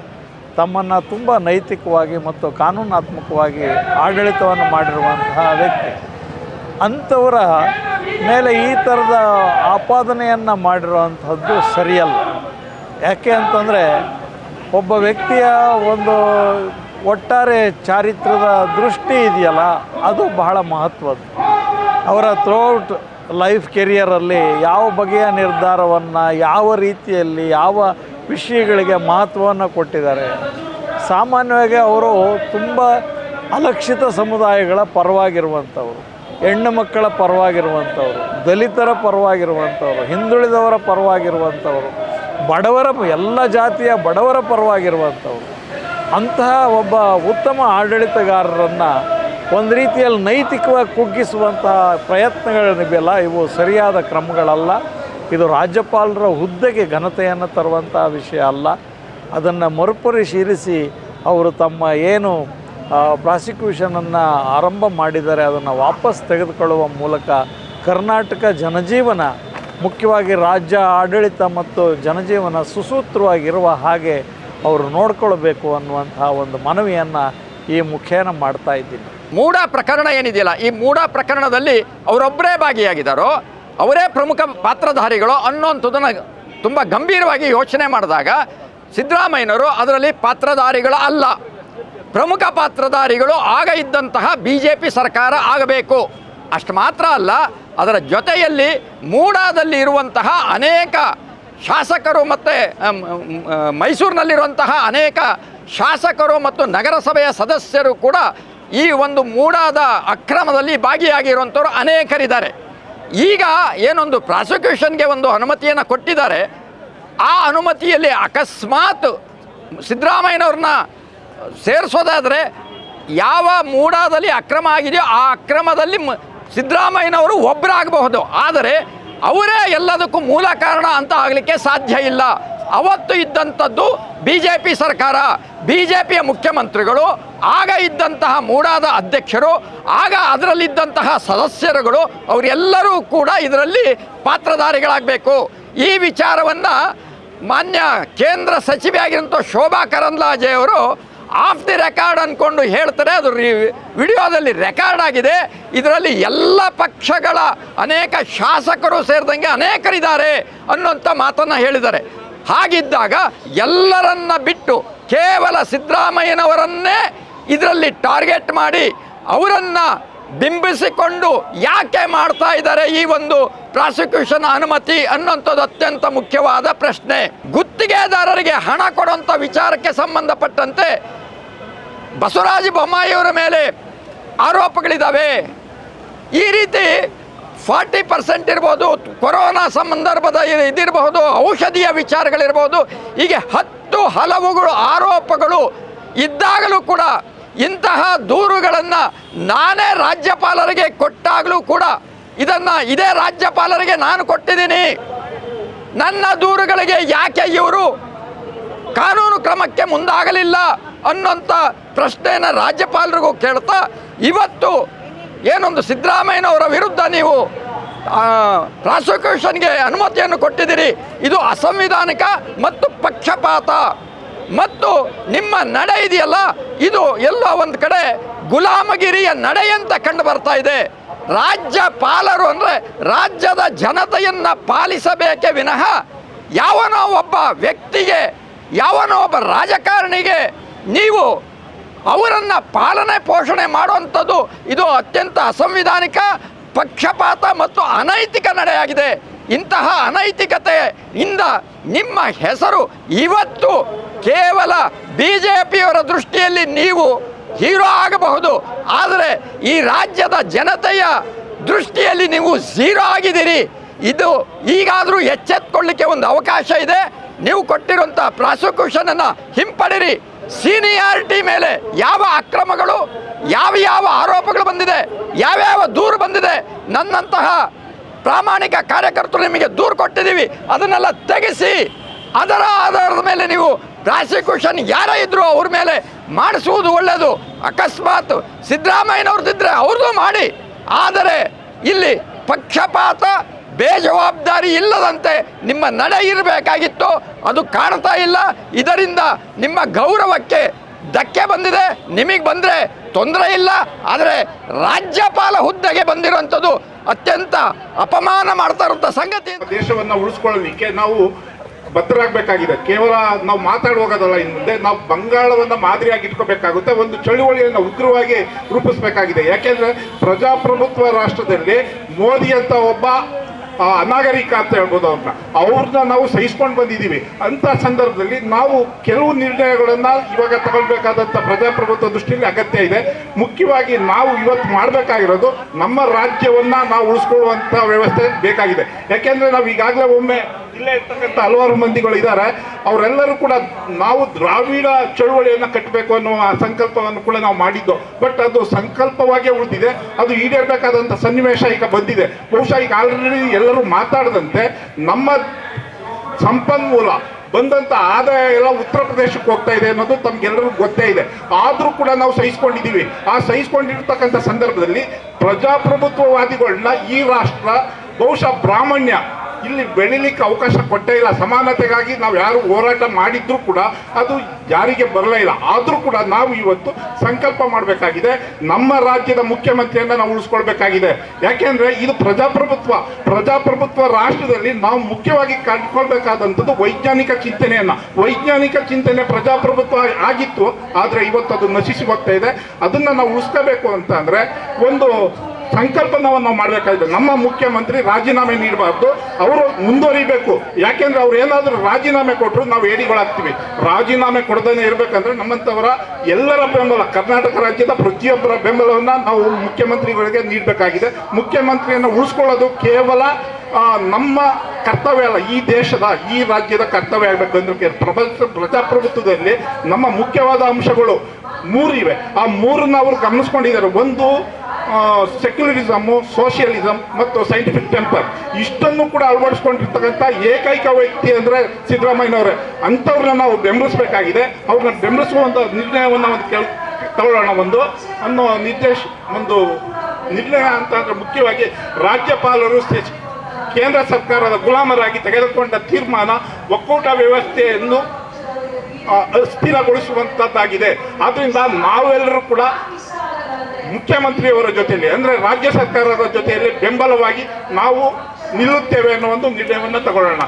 ತಮ್ಮನ್ನು ತುಂಬ ನೈತಿಕವಾಗಿ ಮತ್ತು ಕಾನೂನಾತ್ಮಕವಾಗಿ ಆಡಳಿತವನ್ನು ಮಾಡಿರುವಂತಹ ವ್ಯಕ್ತಿ. ಅಂಥವರ ಮೇಲೆ ಈ ಥರದ ಆಪಾದನೆಯನ್ನು ಮಾಡಿರುವಂಥದ್ದು ಸರಿಯಲ್ಲ. ಯಾಕೆ ಅಂತಂದರೆ ಒಬ್ಬ ವ್ಯಕ್ತಿಯ ಒಂದು ಒಟ್ಟಾರೆ ಚಾರಿತ್ರ್ಯದ ದೃಷ್ಟಿ ಇದೆಯಲ್ಲ, ಅದು ಬಹಳ ಮಹತ್ವದ್ದು. ಅವರ ಥ್ರೂಔಟ್ ಲೈಫ್ ಕೆರಿಯರಲ್ಲಿ ಯಾವ ಬಗೆಯ ನಿರ್ಧಾರವನ್ನು ಯಾವ ರೀತಿಯಲ್ಲಿ ಯಾವ ವಿಷಯಗಳಿಗೆ ಮಹತ್ವವನ್ನು ಕೊಟ್ಟಿದ್ದಾರೆ. ಸಾಮಾನ್ಯವಾಗಿ ಅವರು ತುಂಬ ಅಲಕ್ಷಿತ ಸಮುದಾಯಗಳ ಪರವಾಗಿರುವಂಥವ್ರು, ಹೆಣ್ಣು ಮಕ್ಕಳ ಪರವಾಗಿರುವಂಥವ್ರು, ದಲಿತರ ಪರವಾಗಿರುವಂಥವ್ರು, ಹಿಂದುಳಿದವರ ಪರವಾಗಿರುವಂಥವ್ರು, ಬಡವರ ಎಲ್ಲ ಜಾತಿಯ ಬಡವರ ಪರವಾಗಿರುವಂಥವ್ರು. ಅಂತಹ ಒಬ್ಬ ಉತ್ತಮ ಆಡಳಿತಗಾರರನ್ನು ಒಂದು ರೀತಿಯಲ್ಲಿ ನೈತಿಕವಾಗಿ ಕುಗ್ಗಿಸುವಂತಹ ಪ್ರಯತ್ನಗಳೇನಿವೆಯಲ್ಲ, ಇವು ಸರಿಯಾದ ಕ್ರಮಗಳಲ್ಲ. ಇದು ರಾಜ್ಯಪಾಲರ ಹುದ್ದೆಗೆ ಘನತೆಯನ್ನು ತರುವಂತಹ ವಿಷಯ ಅಲ್ಲ. ಅದನ್ನು ಮರುಪರಿಶೀಲಿಸಿ ಅವರು ತಮ್ಮ ಏನು ಪ್ರಾಸಿಕ್ಯೂಷನನ್ನು ಆರಂಭ ಮಾಡಿದ್ದಾರೆ ಅದನ್ನು ವಾಪಸ್ ತೆಗೆದುಕೊಳ್ಳುವ ಮೂಲಕ ಕರ್ನಾಟಕ ಜನಜೀವನ, ಮುಖ್ಯವಾಗಿ ರಾಜ್ಯ ಆಡಳಿತ ಮತ್ತು ಜನಜೀವನ ಸುಸೂತ್ರವಾಗಿರುವ ಹಾಗೆ ಅವರು ನೋಡ್ಕೊಳ್ಬೇಕು ಅನ್ನುವಂತಹ ಒಂದು ಮನವಿಯನ್ನು ಈ ಮುಖೇನ ಮಾಡ್ತಾ ಇದ್ದೀನಿ. ಮೂಡ ಪ್ರಕರಣ ಏನಿದೆಯಲ್ಲ, ಈ ಮೂಡ ಪ್ರಕರಣದಲ್ಲಿ ಅವರೊಬ್ಬರೇ ಭಾಗಿಯಾಗಿದ್ದಾರೋ ಅವರೇ ಪ್ರಮುಖ ಪಾತ್ರಧಾರಿಗಳು ಅನ್ನೋಂಥದ್ದನ್ನು ತುಂಬ ಗಂಭೀರವಾಗಿ ಯೋಚನೆ ಮಾಡಿದಾಗ ಸಿದ್ದರಾಮಯ್ಯನವರು ಅದರಲ್ಲಿ ಪಾತ್ರಧಾರಿಗಳು ಅಲ್ಲ. ಪ್ರಮುಖ ಪಾತ್ರಧಾರಿಗಳು ಆಗ ಇದ್ದಂತಹ BJP ಸರ್ಕಾರ ಆಗಬೇಕು. ಅಷ್ಟು ಮಾತ್ರ ಅಲ್ಲ, ಅದರ ಜೊತೆಯಲ್ಲಿ ಮೂಡಾದಲ್ಲಿ ಇರುವಂತಹ ಅನೇಕ ಶಾಸಕರು ಮತ್ತು ಮೈಸೂರಿನಲ್ಲಿರುವಂತಹ ಅನೇಕ ಶಾಸಕರು ಮತ್ತು ನಗರಸಭೆಯ ಸದಸ್ಯರು ಕೂಡ ಈ ಒಂದು ಮೂಡಾದ ಅಕ್ರಮದಲ್ಲಿ ಭಾಗಿಯಾಗಿರುವಂಥವ್ರು ಅನೇಕರಿದ್ದಾರೆ. ಈಗ ಏನೊಂದು ಪ್ರಾಸಿಕ್ಯೂಷನ್ಗೆ ಒಂದು ಅನುಮತಿಯನ್ನು ಕೊಟ್ಟಿದ್ದಾರೆ, ಆ ಅನುಮತಿಯಲ್ಲಿ ಅಕಸ್ಮಾತ್ ಸಿದ್ದರಾಮಯ್ಯನವ್ರನ್ನ ಸೇರಿಸೋದಾದರೆ ಯಾವ ಮೂಡಾದಲ್ಲಿ ಅಕ್ರಮ ಆಗಿದೆಯೋ ಆ ಅಕ್ರಮದಲ್ಲಿ ಸಿದ್ದರಾಮಯ್ಯನವರು ಒಬ್ಬರಾಗಬಹುದು. ಆದರೆ ಅವರೇ ಎಲ್ಲದಕ್ಕೂ ಮೂಲ ಕಾರಣ ಅಂತ ಆಗಲಿಕ್ಕೆ ಸಾಧ್ಯ ಇಲ್ಲ. ಅವತ್ತು ಇದ್ದಂಥದ್ದು BJP ಸರ್ಕಾರ, BJPಯ ಮುಖ್ಯಮಂತ್ರಿಗಳು, ಆಗ ಇದ್ದಂತಹ ಮೂಡಾದ ಅಧ್ಯಕ್ಷರು, ಆಗ ಅದರಲ್ಲಿದ್ದಂತಹ ಸದಸ್ಯರುಗಳು, ಅವರೆಲ್ಲರೂ ಕೂಡ ಇದರಲ್ಲಿ ಪಾತ್ರಧಾರಿಗಳಾಗಬೇಕು. ಈ ವಿಚಾರವನ್ನು ಮಾನ್ಯ ಕೇಂದ್ರ ಸಚಿವೆಯಾಗಿರುವಂಥ ಶೋಭಾ ಕರಂದ್ಲಾಜೆ ಅವರು ಆಫ್ ದಿ ರೆಕಾರ್ಡ್ ಅಂದ್ಕೊಂಡು ಹೇಳ್ತಾರೆ. ಅದು ವಿಡಿಯೋದಲ್ಲಿ ರೆಕಾರ್ಡ್ ಆಗಿದೆ. ಇದರಲ್ಲಿ ಎಲ್ಲ ಪಕ್ಷಗಳ ಅನೇಕ ಶಾಸಕರು ಸೇರಿದಂಗೆ ಅನೇಕರಿದ್ದಾರೆ ಅನ್ನೋಂಥ ಮಾತನ್ನು ಹೇಳಿದ್ದಾರೆ. ಹಾಗಿದ್ದಾಗ ಎಲ್ಲರನ್ನ ಬಿಟ್ಟು ಕೇವಲ ಸಿದ್ದರಾಮಯ್ಯನವರನ್ನೇ ಇದರಲ್ಲಿ ಟಾರ್ಗೆಟ್ ಮಾಡಿ ಅವರನ್ನು ಬಿಂಬಿಸಿಕೊಂಡು ಯಾಕೆ ಮಾಡ್ತಾ ಇದ್ದಾರೆ ಈ ಒಂದು ಪ್ರಾಸಿಕ್ಯೂಷನ್ ಅನುಮತಿ ಅನ್ನೋಂಥದ್ದು ಅತ್ಯಂತ ಮುಖ್ಯವಾದ ಪ್ರಶ್ನೆ. ಗುತ್ತಿಗೆದಾರರಿಗೆ ಹಣ ಕೊಡುವಂಥ ವಿಚಾರಕ್ಕೆ ಸಂಬಂಧಪಟ್ಟಂತೆ ಬಸವರಾಜ ಬೊಮ್ಮಾಯಿಯವರ ಮೇಲೆ ಆರೋಪಗಳಿದ್ದಾವೆ. ಈ ರೀತಿ 40% ಇರ್ಬೋದು, ಕೊರೋನಾ ಸಂದರ್ಭದ ಇದಿರಬಹುದು, ಔಷಧಿಯ ವಿಚಾರಗಳಿರ್ಬೋದು, ಹೀಗೆ 10 ಹಲವುಗಳು ಆರೋಪಗಳು ಇದ್ದಾಗಲೂ ಕೂಡ ಇಂತಹ ದೂರುಗಳನ್ನು ನಾನೇ ರಾಜ್ಯಪಾಲರಿಗೆ ಕೊಟ್ಟಾಗಲೂ ಕೂಡ ಇದೇ ರಾಜ್ಯಪಾಲರಿಗೆ ನಾನು ಕೊಟ್ಟಿದ್ದೀನಿ, ನನ್ನ ದೂರುಗಳಿಗೆ ಯಾಕೆ ಇವರು ಕಾನೂನು ಕ್ರಮಕ್ಕೆ ಮುಂದಾಗಲಿಲ್ಲ ಅನ್ನೋಂಥ ಪ್ರಶ್ನೆಯನ್ನು ರಾಜ್ಯಪಾಲರಿಗೂ ಕೇಳ್ತಾ, ಇವತ್ತು ಏನೊಂದು ಸಿದ್ದರಾಮಯ್ಯನವರ ವಿರುದ್ಧ ನೀವು ಪ್ರಾಸಿಕ್ಯೂಷನ್ಗೆ ಅನುಮತಿಯನ್ನು ಕೊಟ್ಟಿದ್ದೀರಿ, ಇದು ಅಸಂವಿಧಾನಿಕ ಮತ್ತು ಪಕ್ಷಪಾತ. ಮತ್ತು ನಿಮ್ಮ ನಡೆ ಇದೆಯಲ್ಲ, ಇದು ಎಲ್ಲೋ ಒಂದು ಕಡೆ ಗುಲಾಮಗಿರಿಯ ನಡೆಯಂತ ಕಂಡು ಬರ್ತಾ ಇದೆ. ರಾಜ್ಯಪಾಲರು ಅಂದರೆ ರಾಜ್ಯದ ಜನತೆಯನ್ನು ಪಾಲಿಸಬೇಕೇ ವಿನಃ ಯಾವನೋ ಒಬ್ಬ ವ್ಯಕ್ತಿಗೆ, ಯಾವನೋ ಒಬ್ಬ ರಾಜಕಾರಣಿಗೆ ನೀವು ಅವರನ್ನು ಪಾಲನೆ ಪೋಷಣೆ ಮಾಡುವಂಥದ್ದು ಇದು ಅತ್ಯಂತ ಅಸಂವಿಧಾನಿಕ, ಪಕ್ಷಪಾತ ಮತ್ತು ಅನೈತಿಕ ನಡೆಯಾಗಿದೆ. ಇಂತಹ ಅನೈತಿಕತೆಯಿಂದ ನಿಮ್ಮ ಹೆಸರು ಇವತ್ತು ಕೇವಲ BJPಯವರ ದೃಷ್ಟಿಯಲ್ಲಿ ನೀವು ಹೀರೋ ಆಗಬಹುದು, ಆದರೆ ಈ ರಾಜ್ಯದ ಜನತೆಯ ದೃಷ್ಟಿಯಲ್ಲಿ ನೀವು ಝೀರೋ ಆಗಿದ್ದೀರಿ. ಇದು ಈಗಾದರೂ ಎಚ್ಚೆತ್ತುಕೊಳ್ಳಿಕ್ಕೆ ಒಂದು ಅವಕಾಶ ಇದೆ. ನೀವು ಕೊಟ್ಟಿರುವಂಥ ಪ್ರಾಸಿಕ್ಯೂಷನನ್ನು ಹಿಂಪಡಿರಿ. ಸೀನಿಯಾರಿಟಿ ಮೇಲೆ ಯಾವ ಅಕ್ರಮಗಳು, ಯಾವ ಆರೋಪಗಳು ಬಂದಿದೆ, ಯಾವ್ಯಾವ ದೂರು ಬಂದಿದೆ, ನನ್ನಂತಹ ಪ್ರಾಮಾಣಿಕ ಕಾರ್ಯಕರ್ತರು ನಿಮಗೆ ದೂರು ಕೊಟ್ಟಿದ್ದೀವಿ, ಅದನ್ನೆಲ್ಲ ತೆಗೆಸಿ ಅದರ ಆಧಾರದ ಮೇಲೆ ನೀವು ಪ್ರಾಸಿಕ್ಯೂಷನ್ ಯಾರೇ ಇದ್ದರೂ ಅವ್ರ ಮೇಲೆ ಮಾಡಿಸುವುದು ಒಳ್ಳೆಯದು. ಅಕಸ್ಮಾತ್ ಸಿದ್ದರಾಮಯ್ಯನವ್ರದ್ದಿದ್ದರೆ ಅವ್ರದ್ದು ಮಾಡಿ, ಆದರೆ ಇಲ್ಲಿ ಪಕ್ಷಪಾತ, ಬೇಜವಾಬ್ದಾರಿ ಇಲ್ಲದಂತೆ ನಿಮ್ಮ ನಡೆ ಇರಬೇಕಾಗಿತ್ತು, ಅದು ಕಾಣ್ತಾ ಇಲ್ಲ. ಇದರಿಂದ ನಿಮ್ಮ ಗೌರವಕ್ಕೆ ಧಕ್ಕೆ ಬಂದಿದೆ. ನಿಮಗೆ ಬಂದರೆ ತೊಂದರೆ ಇಲ್ಲ, ಆದರೆ ರಾಜ್ಯಪಾಲ ಹುದ್ದೆಗೆ ಬಂದಿರುವಂಥದ್ದು ಅತ್ಯಂತ ಅಪಮಾನ ಮಾಡ್ತಾ ಇರುವಂಥ ಸಂಗತಿ. ದೇಶವನ್ನು ಉಳಿಸ್ಕೊಳ್ಳಲಿಕ್ಕೆ ನಾವು ಬದ್ಧರಾಗಬೇಕಾಗಿದೆ. ಕೇವಲ ನಾವು ಮಾತಾಡುವಾಗದಲ್ಲ, ಇನ್ನು ಮುಂದೆ ನಾವು ಬಂಗಾಳವನ್ನು ಮಾದರಿಯಾಗಿ ಇಟ್ಕೋಬೇಕಾಗುತ್ತೆ. ಒಂದು ಚಳುವಳಿಯನ್ನು ಉಗ್ರವಾಗಿ ರೂಪಿಸಬೇಕಾಗಿದೆ. ಯಾಕೆಂದರೆ ಪ್ರಜಾಪ್ರಭುತ್ವ ರಾಷ್ಟ್ರದಲ್ಲಿ ಮೋದಿ ಅಂತ ಒಬ್ಬ ಅನಾಗರಿಕ ಅಂತ ಹೇಳ್ಬೋದು ಅವ್ರನ್ನ ನಾವು ಸಹಿಸ್ಕೊಂಡು ಬಂದಿದ್ದೀವಿ. ಅಂಥ ಸಂದರ್ಭದಲ್ಲಿ ನಾವು ಕೆಲವು ನಿರ್ಣಯಗಳನ್ನು ಇವಾಗ ತಗೊಳ್ಬೇಕಾದಂಥ ಪ್ರಜಾಪ್ರಭುತ್ವ ದೃಷ್ಟಿಯಲ್ಲಿ ಅಗತ್ಯ ಇದೆ. ಮುಖ್ಯವಾಗಿ ನಾವು ಇವತ್ತು ಮಾಡಬೇಕಾಗಿರೋದು ನಮ್ಮ ರಾಜ್ಯವನ್ನು ನಾವು ಉಳಿಸ್ಕೊಳ್ಳುವಂಥ ವ್ಯವಸ್ಥೆ ಬೇಕಾಗಿದೆ. ಯಾಕೆಂದರೆ ನಾವು ಈಗಾಗಲೇ ಒಮ್ಮೆ ಇಲ್ಲೇ ಇರ್ತಕ್ಕಂಥ ಹಲವಾರು ಮಂದಿಗಳು ಇದ್ದಾರೆ, ಅವರೆಲ್ಲರೂ ಕೂಡ ನಾವು ದ್ರಾವಿಡ ಚಳುವಳಿಯನ್ನು ಕಟ್ಟಬೇಕು ಅನ್ನುವ ಸಂಕಲ್ಪವನ್ನು ಕೂಡ ನಾವು ಮಾಡಿದ್ದು. ಬಟ್ ಅದು ಸಂಕಲ್ಪವಾಗೇ ಉಳಿದಿದೆ, ಅದು ಈಡೇರಬೇಕಾದಂಥ ಸನ್ನಿವೇಶ ಈಗ ಬಂದಿದೆ. ಬಹುಶಃ ಈಗ ಆಲ್ರೆಡಿ ಎಲ್ಲರೂ ಮಾತಾಡದಂತೆ ನಮ್ಮ ಸಂಪನ್ಮೂಲ ಬಂದಂಥ ಆದಾಯ ಎಲ್ಲ ಉತ್ತರ ಪ್ರದೇಶಕ್ಕೆ ಹೋಗ್ತಾ ಇದೆ ಅನ್ನೋದು ತಮ್ಗೆಲ್ಲರಿಗೂ ಗೊತ್ತೇ ಇದೆ. ಆದರೂ ಕೂಡ ನಾವು ಸಹಿಸ್ಕೊಂಡಿದ್ದೀವಿ. ಆ ಸಹಿಸ್ಕೊಂಡಿರ್ತಕ್ಕಂಥ ಸಂದರ್ಭದಲ್ಲಿ ಪ್ರಜಾಪ್ರಭುತ್ವವಾದಿಗಳನ್ನ ಈ ರಾಷ್ಟ್ರ ಬಹುಶಃ ಬ್ರಾಹ್ಮಣ್ಯ ಇಲ್ಲಿ ಬೆಳಿಲಿಕ್ಕೆ ಅವಕಾಶ ಕೊಟ್ಟೇ ಇಲ್ಲ. ಸಮಾನತೆಗಾಗಿ ನಾವು ಯಾರು ಹೋರಾಟ ಮಾಡಿದ್ರೂ ಕೂಡ ಅದು ಜಾರಿಗೆ ಬರಲೇ ಇಲ್ಲ. ಆದರೂ ಕೂಡ ನಾವು ಇವತ್ತು ಸಂಕಲ್ಪ ಮಾಡಬೇಕಾಗಿದೆ, ನಮ್ಮ ರಾಜ್ಯದ ಮುಖ್ಯಮಂತ್ರಿಯನ್ನು ನಾವು ಉಳಿಸ್ಕೊಳ್ಬೇಕಾಗಿದೆ. ಯಾಕೆಂದರೆ ಇದು ಪ್ರಜಾಪ್ರಭುತ್ವ ರಾಷ್ಟ್ರದಲ್ಲಿ ನಾವು ಮುಖ್ಯವಾಗಿ ಕಂಡುಕೊಳ್ಬೇಕಾದಂಥದ್ದು ವೈಜ್ಞಾನಿಕ ಚಿಂತನೆಯನ್ನು. ವೈಜ್ಞಾನಿಕ ಚಿಂತನೆ ಪ್ರಜಾಪ್ರಭುತ್ವ ಆಗಿತ್ತು, ಆದರೆ ಇವತ್ತು ಅದು ನಶಿಸಿ ಹೋಗ್ತಾ ಇದೆ. ಅದನ್ನು ನಾವು ಉಳಿಸ್ಕೋಬೇಕು ಅಂತ ಅಂದರೆ ಒಂದು ಸಂಕಲ್ಪವನ್ನು ನಾವು ಮಾಡಬೇಕಾಗಿದೆ. ನಮ್ಮ ಮುಖ್ಯಮಂತ್ರಿ ರಾಜೀನಾಮೆ ನೀಡಬಾರ್ದು, ಅವರು ಮುಂದುವರಿಬೇಕು. ಯಾಕೆಂದ್ರೆ ಅವ್ರು ಏನಾದರೂ ರಾಜೀನಾಮೆ ಕೊಟ್ಟರು ನಾವು ಏಡಿಗಳಾಗ್ತೀವಿ. ರಾಜೀನಾಮೆ ಕೊಡದೇ ಇರಬೇಕಂದ್ರೆ ನಮ್ಮಂಥವರ ಎಲ್ಲರ ಬೆಂಬಲ, ಕರ್ನಾಟಕ ರಾಜ್ಯದ ಪ್ರತಿಯೊಬ್ಬರ ಬೆಂಬಲವನ್ನು ನಾವು ಮುಖ್ಯಮಂತ್ರಿಗಳಿಗೆ ನೀಡಬೇಕಾಗಿದೆ. ಮುಖ್ಯಮಂತ್ರಿಯನ್ನು ಉಳಿಸ್ಕೊಳ್ಳೋದು ಕೇವಲ ನಮ್ಮ ಕರ್ತವ್ಯ ಅಲ್ಲ, ಈ ದೇಶದ ಈ ರಾಜ್ಯದ ಕರ್ತವ್ಯ ಆಗಬೇಕು. ಅಂದ್ರೆ ಪ್ರಜಾಪ್ರಭುತ್ವದಲ್ಲಿ ನಮ್ಮ ಮುಖ್ಯವಾದ ಅಂಶಗಳು 3 ಇವೆ. ಆ 3ನ್ನ ಅವರು ಗಮನಿಸ್ಕೊಂಡಿದ್ದಾರೆ. ಒಂದು ಸೆಕ್ಯುಲರಿಸಮು, ಸೋಷಿಯಲಿಸಮ್ ಮತ್ತು ಸೈಂಟಿಫಿಕ್ ಟೆಂಪರ್. ಇಷ್ಟನ್ನು ಕೂಡ ಅಳವಡಿಸ್ಕೊಂಡಿರ್ತಕ್ಕಂಥ ಏಕೈಕ ವ್ಯಕ್ತಿ ಅಂದರೆ ಸಿದ್ದರಾಮಯ್ಯನವರೇ. ಅಂಥವ್ರನ್ನ ನಾವು ಬೆಂಬಲಿಸಬೇಕಾಗಿದೆ. ಅವ್ರನ್ನ ಬೆಂಬಲಿಸುವಂಥ ನಿರ್ಣಯವನ್ನು ತಗೊಳ್ಳೋಣ ಅನ್ನೋ ಒಂದು ನಿರ್ಣಯ ಅಂತ ಅಂದರೆ ಮುಖ್ಯವಾಗಿ ರಾಜ್ಯಪಾಲರು ಕೇಂದ್ರ ಸರ್ಕಾರದ ಗುಲಾಮರಾಗಿ ತೆಗೆದುಕೊಂಡ ತೀರ್ಮಾನ ಒಕ್ಕೂಟ ವ್ಯವಸ್ಥೆಯನ್ನು ಅಸ್ಥಿರಗೊಳಿಸುವಂಥದ್ದಾಗಿದೆ. ಆದ್ದರಿಂದ ನಾವೆಲ್ಲರೂ ಕೂಡ ಮುಖ್ಯಮಂತ್ರಿಯವರ ಜೊತೆಯಲ್ಲಿ ಅಂದರೆ ರಾಜ್ಯ ಸರ್ಕಾರದ ಜೊತೆಯಲ್ಲಿ ಬೆಂಬಲವಾಗಿ ನಾವು ನಿಲ್ಲುತ್ತೇವೆ ಅನ್ನೋ ಒಂದು ನಿರ್ಣಯವನ್ನು ತಗೊಳ್ಳೋಣ.